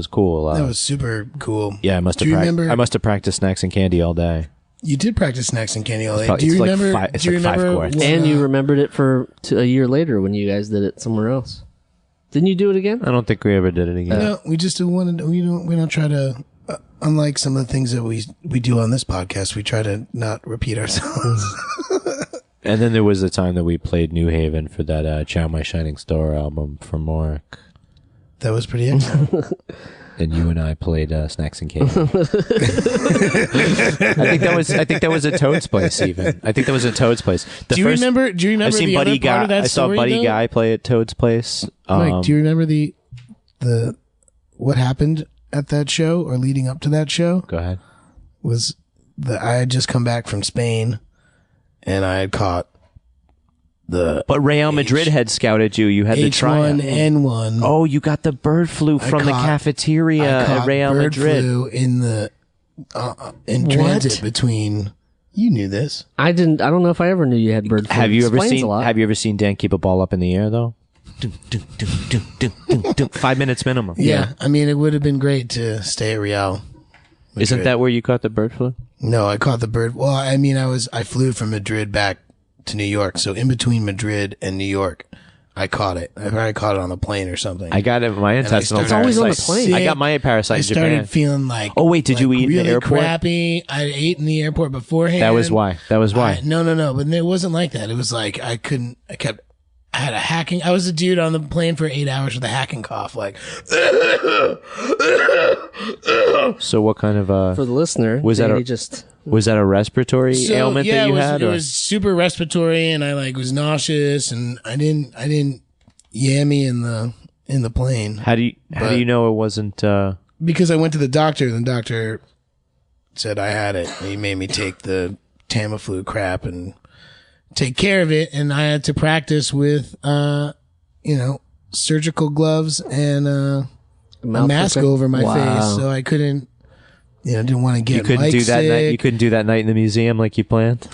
cool. That was super cool. Yeah, I must Do you have. remember? I must have practiced Snacks and Candy all day. You did practice Snacks and Candy all day. Probably- Do you it's like remember? five- it's do you like 5 remember chords. when, And you remembered it a year later when you guys did it somewhere else. Didn't you do it again? I don't think we ever did it again. No, we just don't want to. We don't try to. Unlike some of the things that we do on this podcast, we try to not repeat ourselves. And then there was the time that we played New Haven for that Chow My Shining Star album from Mark. That was pretty excellent. And you and I played Snacks and Candy. I think that was a Toad's Place. Even I think that was a Toad's Place. Do you remember? I've seen the Buddy other part Guy. of that I saw story, Buddy though? Guy play at Toad's Place. Mike, do you remember the what happened at that show or leading up to that show? Go ahead. Was that I had just come back from Spain, and I had caught the But Real Madrid had scouted you. You had the tryout. H1N1. Oh, you got the bird flu from the cafeteria at Real bird Madrid. flu in the in transit between. You knew this. I didn't. I don't know if I ever knew you had bird flu. Have you ever Explains seen? a lot. Have you ever seen Dan keep a ball up in the air though? 5 minutes minimum. Yeah, I mean, it would have been great to stay at Real. Isn't Madrid. that where you caught the bird flu? No, I caught the bird. Well, I mean, I flew from Madrid back to New York. So in between Madrid and New York, I caught it. I probably caught it on the plane or something. I got it. My intestinal started- It's always on the parasite. plane. I got my parasite I in started Japan. feeling like. Oh, wait, did you eat in the really airport? Crappy. I ate in the airport beforehand. That was why. No. But it wasn't like that. It was like I had a hacking. I was a dude on the plane for 8 hours with a hacking cough. Like, So what kind of For the listener, Was that Danny a- just was that a respiratory ailment yeah, that you it was, had? It or- was super respiratory, and I was nauseous, and I didn't yammy in the plane How do you know it wasn't? because I went to the doctor. And the doctor said I had it. And he made me take the Tamiflu crap and take care of it, and I had to practice with surgical gloves and a mask protect- over my Wow. face, so I couldn't. Didn't want to get. You couldn't Mike do that sick. night. You couldn't do that night in the museum like you planned.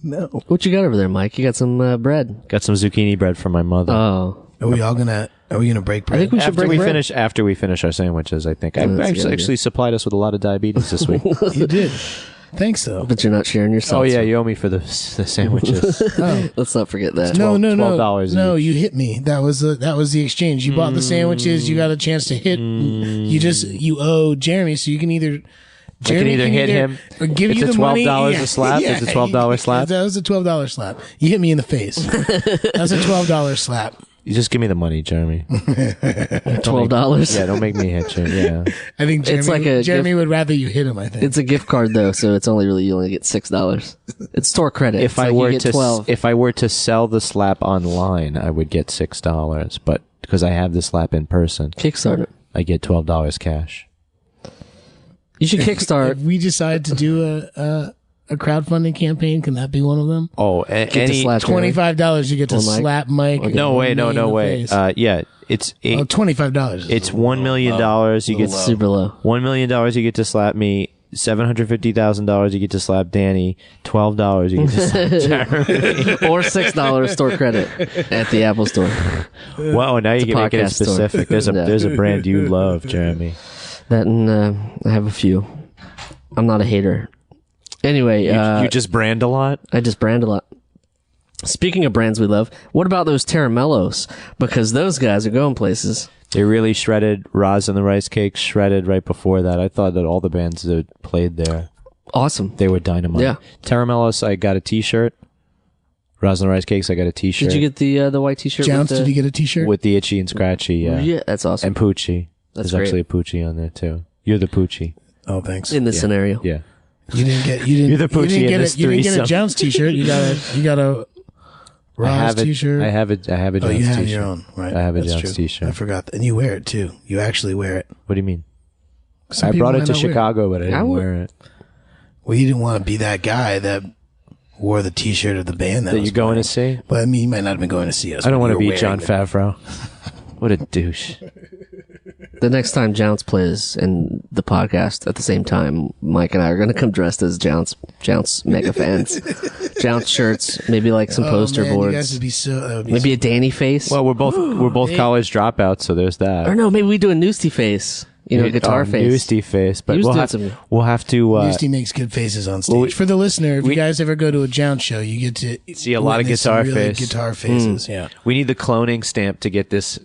No. what you got over there, Mike? You got some bread. Got some zucchini bread from my mother. Oh, Are we gonna break bread? I think we should break bread. After we finish our sandwiches, I think I that's a good idea. actually supplied us with a lot of diabetes this week. You did. Thanks, though. But you're not sharing your Oh salsa. yeah, you owe me for the sandwiches. Let's not forget that. No, $12 no. each. You hit me. That was the exchange. You bought the sandwiches. You got a chance to hit. You owe Jeremy, so you can either. Jeremy either hit him. or give It's you a the money. $12 a slap? It's a $12 slap? That was a $12 slap. You hit me in the face. That's a $12 slap. You just give me the money, Jeremy. $12. Yeah, don't make me hit you. Yeah. I think Jeremy, It's like a Jeremy would rather you hit him. I think It's a gift card though, so it's only really you only get $6. It's store credit. If It's I like you were get to 12. if I were to sell the slap online, I would get $6, but because I have the slap in person, Kickstarter. I get $12 cash. You should kickstart. if we decide to do a crowdfunding campaign, can that be one of them? Oh, Get to any slap Jeremy. $25, you get to Or Mike. slap Mike. no way, no in the way. face. Yeah, it's $25. it's $1 million. You get Super low. $1 million. You get to slap me. $750,000. You get to slap Danny. $12. You get to slap Jeremy. Or $6 store credit at the Apple Store. Whoa! Now you're making it podcast store. specific. There's Yeah. there's a brand you love, Jeremy. That and I have a few. I'm not a hater. Anyway, You just brand a lot. I just brand a lot. Speaking of brands we love, what about those Tera Melos? Because those guys are going places. They really shredded Roz and the Rice Cakes. Shredded right before that. I thought that all the bands that played there, Awesome. they were dynamite. Yeah. Tera Melos, I got a T-shirt. Roz and the Rice Cakes, I got a T-shirt. Did you get the white T-shirt? Jounce, with the, did you get a T-shirt? with the itchy and scratchy? Yeah. Yeah, that's awesome. And Poochie. That's There's actually great. a Poochie on there too. You're the Poochie. Oh, thanks. In this scenario. Yeah. You didn't get. You're the Poochie in this You didn't get a threesome. Jounce T-shirt. You got a Ross I have T-shirt. I have a Jones Oh, you have T-shirt. your own, right? I have a That's Jones true. T-shirt. I forgot, and you wear it too. You actually wear it. What do you mean? Some I people brought it might to not wear Chicago, but I didn't would- wear it. Well, you didn't want to be that guy that wore the T-shirt of the band That was you're going to playing. see? But I mean, you might not have been going to see us. I don't but want to you were be John wearing Favreau. What a douche. The next time Jounce plays in the podcast at the same time, Mike and I are going to come dressed as Jounce mega fans. Jounce shirts, maybe like some poster boards. You guys would be so. Maybe a Danny face. Well, we're both college dropouts, so there's that. Or no, maybe we do a Noosty face. Guitar face. Noosty face, but He was we'll doing have some- we'll have to Noosty makes good faces on stage. For the listener, if you guys ever go to a Jounce show, you get to see a lot of witness some guitar really face. guitar faces. Yeah. We need the cloning stamp to get this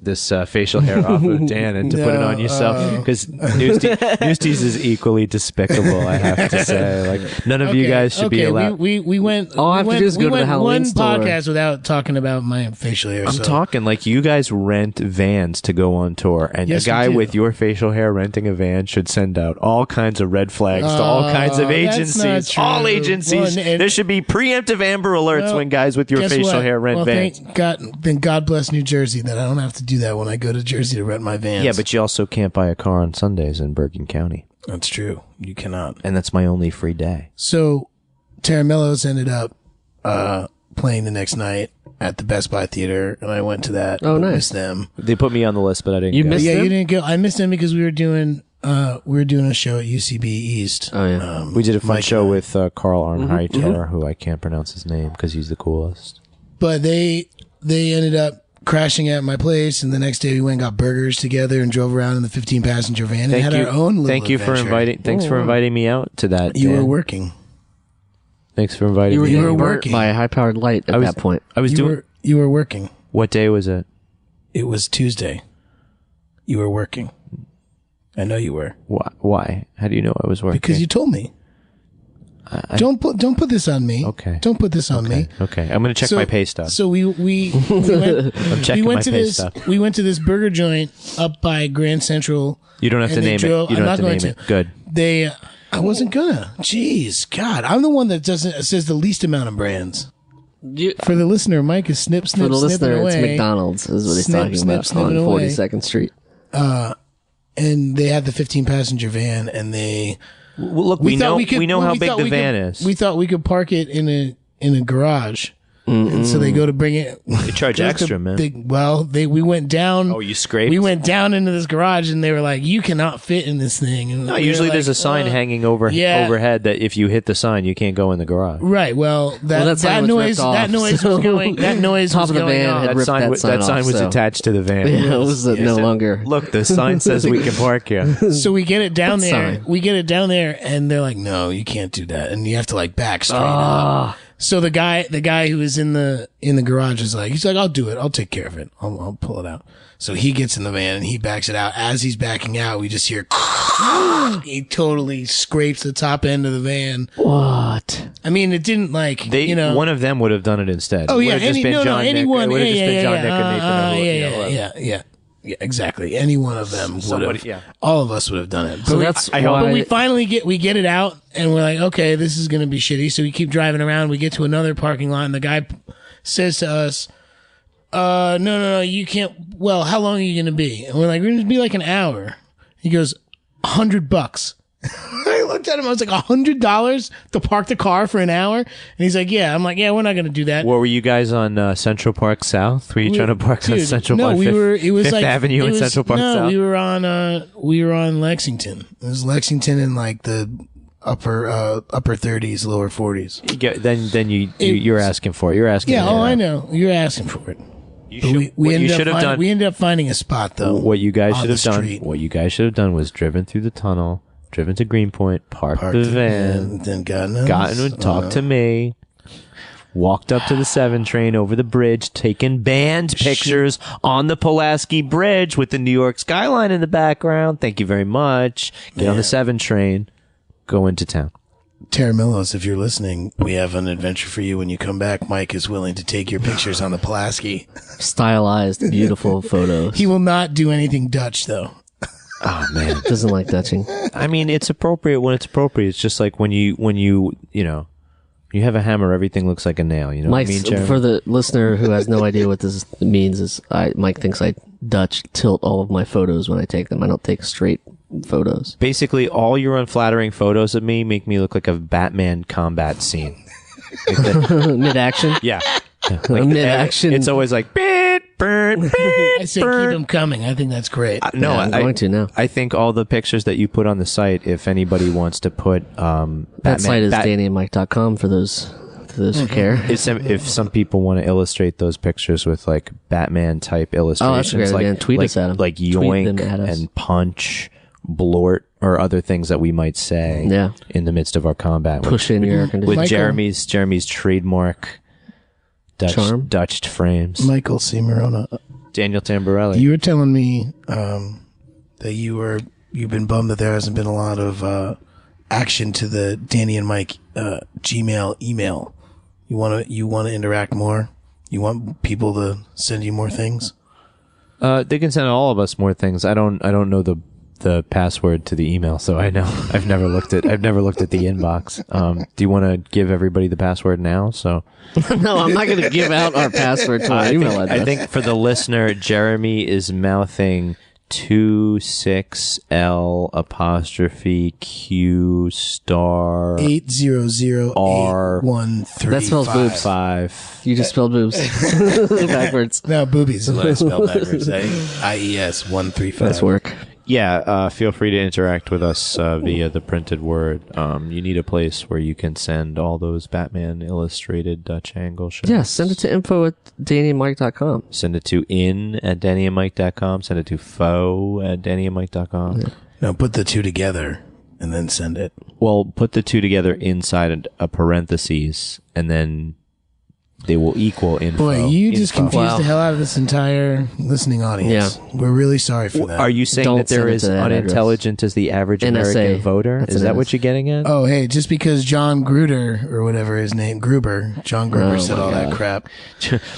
facial hair off of Dan and to put it on yourself because Noosty's is equally despicable. I have to say, like none of you guys should be allowed. We went. All I have to do is go to the Halloween one store. podcast without talking about my facial hair. I'm talking like you guys rent vans to go on tour, and Yes, a guy we do. with your facial hair renting a van should send out all kinds of red flags to all kinds of that's agencies. not true. All agencies. Well, and- there should be preemptive Amber Alerts Well, when guys with your guess facial what? hair rent well, vans. Thank God bless New Jersey that I don't have to do that when I go to Jersey to rent my vans. Yeah, but you also can't buy a car on Sundays in Bergen County, that's true. You cannot. and that's my only free day. So, Tera Melos ended up playing the next night at the Best Buy Theater, and I went to that. Oh, nice. Missed them. They put me on the list, but I didn't. You go. missed Yeah, them? you didn't go. I missed them because we were doing a show at UCB East. Oh, yeah. We did a fun Mike show and I. with Carl Arnheiter, who I can't pronounce his name because he's the coolest. But they ended up crashing at my place, and the next day we went and got burgers together and drove around in the 15-passenger van and had our own little Thank you for adventure. inviting. Thanks for inviting me out to that. You Dan. were working. Thanks for inviting me. you were Getting burnt working. by a high-powered light at that point. I was doing. You were working. What day was it? It was Tuesday. You were working. I know you were Why? How do you know I was working? because you told me. Don't put this on me. Okay. Don't put this on me. Okay, I'm gonna check my pay stub. So we went. I'm checking we went my to pay this. stub. We went to this burger joint up by Grand Central. You don't have to and they name it. drove- You I'm don't have not to going name it. Good. They. I wasn't gonna. Jeez, God, I'm the one that says the least amount of brands. For the listener, Mike is snip, snip, For the snipping listener, away. it's McDonald's is what he's Snip, talking snip, about snipping on away. 42nd Street. And they had the 15-passenger van, and they. Well, look, we know how big the van is. We thought we could park it in a garage. And so they go to bring it. They charge extra, man. We went down. Oh, you scraped? We went down into this garage, and they were like, "You cannot fit in this thing." And No, we were usually like, there's a sign hanging overhead that if you hit the sign, you can't go in the garage. Right. Well, that sign was ripped off, that noise so- was going. That noise Top was of the going van on. had ripped that sign off, was so- attached to the van. Yeah, it was no longer. Look, the sign says we can park here. So we get it down What there. sign? We get it down there, and they're like, "No, you can't do that," and you have to like back straight up. So the guy who was in the garage is like, he's like, "I'll do it. I'll take care of it. I'll pull it out." So he gets in the van and he backs it out. As he's backing out, we just hear he totally scrapes the top end of the van. What? I mean, it didn't like One of them would have done it instead. Oh It yeah, would have just been John Nick. anyone. It would have just been John Nick and Yeah, Nathan. yeah, exactly. Any one of them would have. Yeah. All of us would have done it. So that's why. But we finally get it out, and we're like, okay, this is going to be shitty. So we keep driving around. We get to another parking lot, and the guy says to us, no, you can't. Well, how long are you going to be? And we're like, we're going to be like an hour. He goes, $100. I looked at him. I was like, $100 to park the car for an hour? And he's like, yeah. I'm like, yeah, we're not going to do that. What were you guys on Central Park South? Were you trying to park on Dude, Central no, Park? we were. It was Fifth like Avenue it and was- Central Park no, South. we were on Lexington. It was Lexington in like the upper 30s, lower 40s. You get, then you're asking for it. You're asking. Yeah. for it. Oh, I know. You're asking for it. You But should, what you should have done. We ended up finding a spot though. What you guys on should the have done. street. What you guys should have done was driven through the tunnel, driven to Greenpoint, parked the van, then gotten and talked to me. Walked up to the 7 train over the bridge, taking band pictures on the Pulaski Bridge with the New York skyline in the background. Thank you very much. Get on the 7 train, go into town. Tera Melos, if you're listening, we have an adventure for you when you come back. Mike is willing to take your pictures on the Pulaski. Stylized, beautiful photos. He will not do anything Dutch though. Oh man, Doesn't like touching. I mean, it's appropriate when it's appropriate. It's just like when you you have a hammer, everything looks like a nail. You know what I mean, Jeremy? For the listener who has no idea what this means, is Mike thinks I Dutch tilt all of my photos when I take them. I don't take straight photos. Basically, all your unflattering photos of me make me look like a Batman combat scene. Mid action. Yeah. Mid action. It's always like, beep, brr, I say keep them coming. I think that's great. No, Yeah, I'm going to now. I think all the pictures that you put on the site, if anybody wants to put That site is DannyandMike.com for those who care. If some people want to illustrate those pictures with like Batman type illustrations, great like idea. Tweet us at 'em. like Tweet Yoink them at us. and Punch, Blort, or other things that we might say Yeah. in the midst of our combat. Push in your air conditioner. with Michael. Jeremy's trademark Charm? Dutch frames. Michael C. Morona, Daniel Tamborelli. you were telling me that you've been bummed that there hasn't been a lot of action to the Danny and Mike Gmail email. You want to interact more? You want people to send you more things? They can send all of us more things. I don't know the password to the email, so I know I've never looked at the inbox. Do you want to give everybody the password now? So No, I'm not going to give out our password to our email address. I think for the listener, Jeremy is mouthing 26L''Q star 8008135. That spells boobs. 5. You just spelled boobs backwards. No, boobies. I spelled backwards. IES 135. Nice work. Yeah, feel free to interact with us via the printed word. You need a place where you can send all those Batman illustrated Dutch angle shots. Yeah, send it to info@DannyandMike.com. Send it to in@DannyandMike.com. Send it to fo@DannyandMike.com. No, put the two together and then send it. Well, put the two together inside a parentheses, and then they will equal info. Boy, you just Info. confused the hell out of this entire listening audience. Yeah. We're really sorry for that. Are you saying Don't that there send it is to that unintelligent as the average NSA. American voter? That's Is an that NS. what you're getting at? Oh, hey, just because John Gruder, or whatever his name, John Gruber Oh, said my all that God. crap.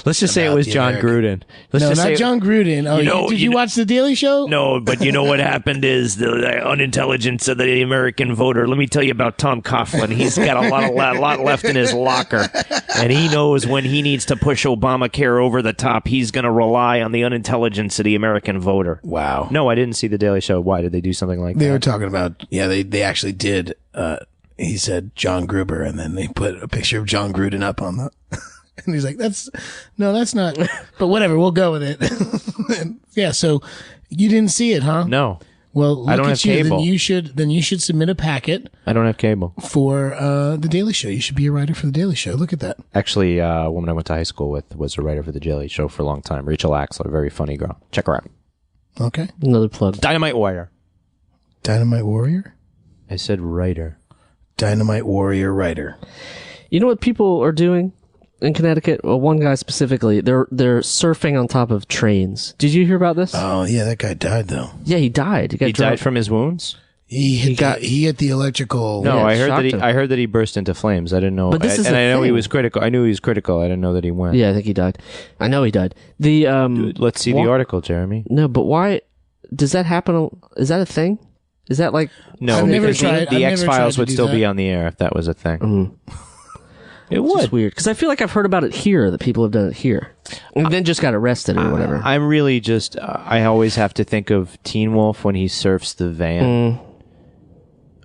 Let's just say it About was the John American- Gruden. Let's No, just not say John Gruden. Oh, did you watch The Daily Show? No, but you know what happened is the unintelligence of the American voter. Let me tell you about Tom Coughlin. He's got a lot left in his locker, and he knows when he needs to push Obamacare over the top, he's going to rely on the unintelligence of the American voter. Wow. No, I didn't see the Daily Show. Why did they do something like They that? were talking about, they actually did. He said John Gruber, and then they put a picture of John Gruden up on the. And he's like, that's not. But whatever, we'll go with it. Yeah, so you didn't see it, huh? No, Well, look I don't at have you. cable. Then you should submit a packet I don't have cable. for the Daily Show. You should be a writer for the Daily Show. Look at that. Actually, a woman I went to high school with was a writer for the Daily Show for a long time. Rachel Axel, a very funny girl. Check her out. Okay. Another plug. Dynamite Warrior. Dynamite Warrior. I said writer. Dynamite Warrior writer. You know what people are doing in Connecticut? Well, one guy specifically. They're surfing on top of trains. Did you hear about this? Oh yeah, that guy died though. Yeah, he died. He died from his wounds? He hit the electrical. No, Yeah, I it heard that shocked him. I heard that he burst into flames. I didn't know. But this is and the I know he thing. was critical. I knew he was critical. I didn't know that he went. Yeah, I think he died. I know he died. The Let's see why- the article, Jeremy. No, but why does that happen? Is that a thing? Is that like No, I've never because tried- the I've X never Files tried to would do still be that. on the air if that was a thing. It it's would. just weird? Because I feel like I've heard about it here. That people have done it here, and then just got arrested or whatever. I'm really just. I always have to think of Teen Wolf when he surfs the van.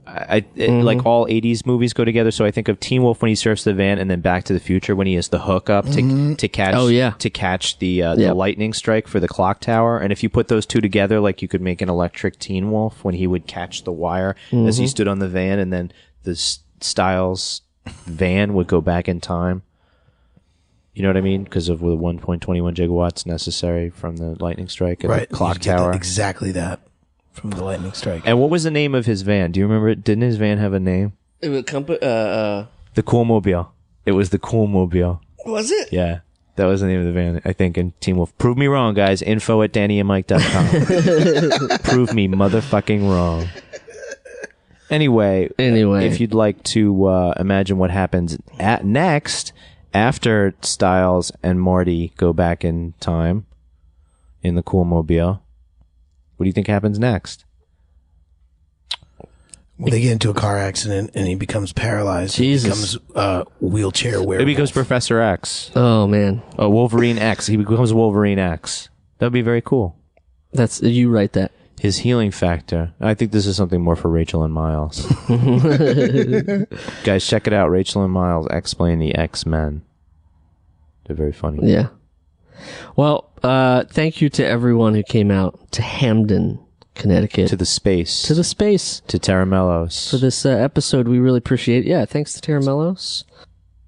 Like all '80s movies go together, so I think of Teen Wolf when he surfs the van, and then Back to the Future when he has the hookup to catch. Oh, yeah. to catch the Yep. lightning strike for the clock tower. And if you put those two together, like you could make an electric Teen Wolf when he would catch the wire as he stood on the van, and then the Styles van would go back in time. You know what I mean? Because of the 1.21 gigawatts necessary from the lightning strike at Right. the clock You get that- tower. exactly that from the lightning strike. And what was the name of his van? Do you remember it? Didn't his van have a name? It would come. The Coolmobile. It was the Coolmobile. Was it? Yeah. That was the name of the van, I think, in Teen Wolf. Prove me wrong, guys. info@DannyandMike.com. Prove me motherfucking wrong. Anyway, if you'd like to imagine what happens next after Styles and Marty go back in time in the Coolmobile, what do you think happens next? Well, they get into a car accident and he becomes paralyzed. Jesus. He becomes wheelchair werewolf. It becomes Professor X. Oh man. Oh, Wolverine X. He becomes Wolverine X. That would be very cool. That's you write that. His healing factor. I think this is something more for Rachel and Miles. Guys, check it out. Rachel and Miles explain the X-Men. They're very funny. Yeah. Well, thank you to everyone who came out to Hamden, Connecticut. To the space. To Tera Melos. For this episode, we really appreciate it. Yeah, thanks to Tera Melos.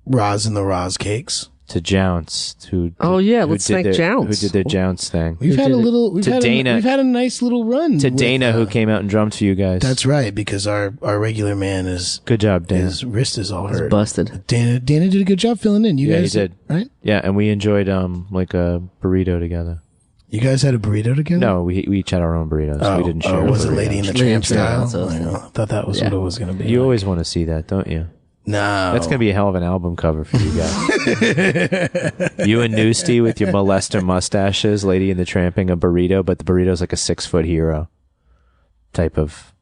Roz and the Roz Cakes. To Jounce. Let's thank Jounce. Who did their Jounce thing. We've had a nice little run. To Dana, who came out and drummed for you guys. That's right, because our regular man is... Good job, Dana. His wrist is all hurt. Busted. Dana did a good job filling in. You guys he did. Right? Yeah, and we enjoyed like a burrito together. You guys had a burrito together? No, we each had our own burritos. We didn't share. Was it Lady in the Tramp style? I thought that was Yeah. what it was going to be. You always want to see that, don't you? No. That's going to be a hell of an album cover for you guys. You and Noosty with your molester mustaches, Lady in the Tramping, a burrito, but the burrito's like a 6-foot hero type of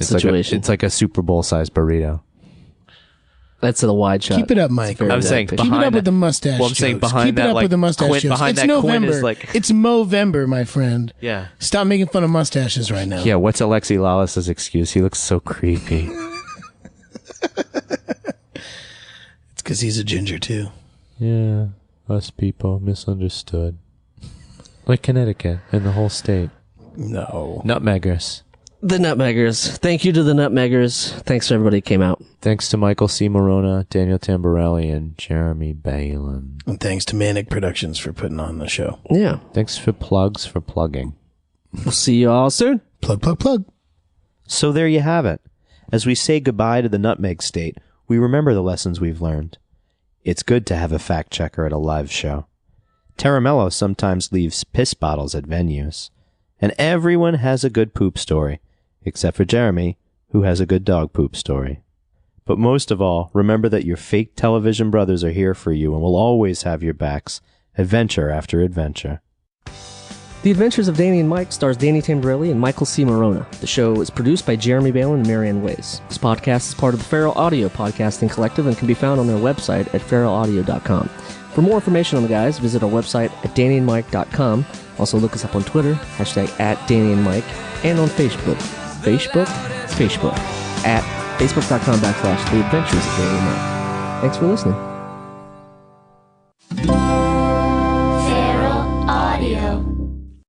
situation. It's like a Super Bowl sized burrito. That's a wide shot. Keep it up, Mike. I'm saying Keep it up with the mustache. Well, I'm saying jokes. behind Keep that, it up like, with the mustache Quint, jokes. behind It's that November. Quint is like... It's Movember, my friend. Yeah. Stop making fun of mustaches right now. Yeah, what's Alexi Lawless's excuse? He looks so creepy. It's because he's a ginger, too. Yeah, us people misunderstood. Like Connecticut and the whole state. No. Nutmeggers. The Nutmeggers. Thank you to the Nutmeggers. Thanks to everybody who came out. Thanks to Michael C. Morona, Daniel Tamborelli, and Jeremy Balin. And thanks to Manic Productions for putting on the show. Yeah. Thanks for plugging. We'll see you all soon. Plug. So there you have it. As we say goodbye to the Nutmeg State, we remember the lessons we've learned. It's good to have a fact checker at a live show. Tera Melos sometimes leaves piss bottles at venues. And everyone has a good poop story, except for Jeremy, who has a good dog poop story. But most of all, remember that your fake television brothers are here for you and will always have your backs, adventure after adventure. The Adventures of Danny and Mike stars Danny Tamborelli and Michael C. Morona. The show is produced by Jeremy Balin and Marianne Ways. This podcast is part of the Feral Audio Podcasting Collective and can be found on their website at feralaudio.com. For more information on the guys, visit our website at dannyandmike.com. Also look us up on Twitter, #@DannyandMike, and on Facebook. Facebook at facebook.com/The Adventures of Danny and Mike. Thanks for listening.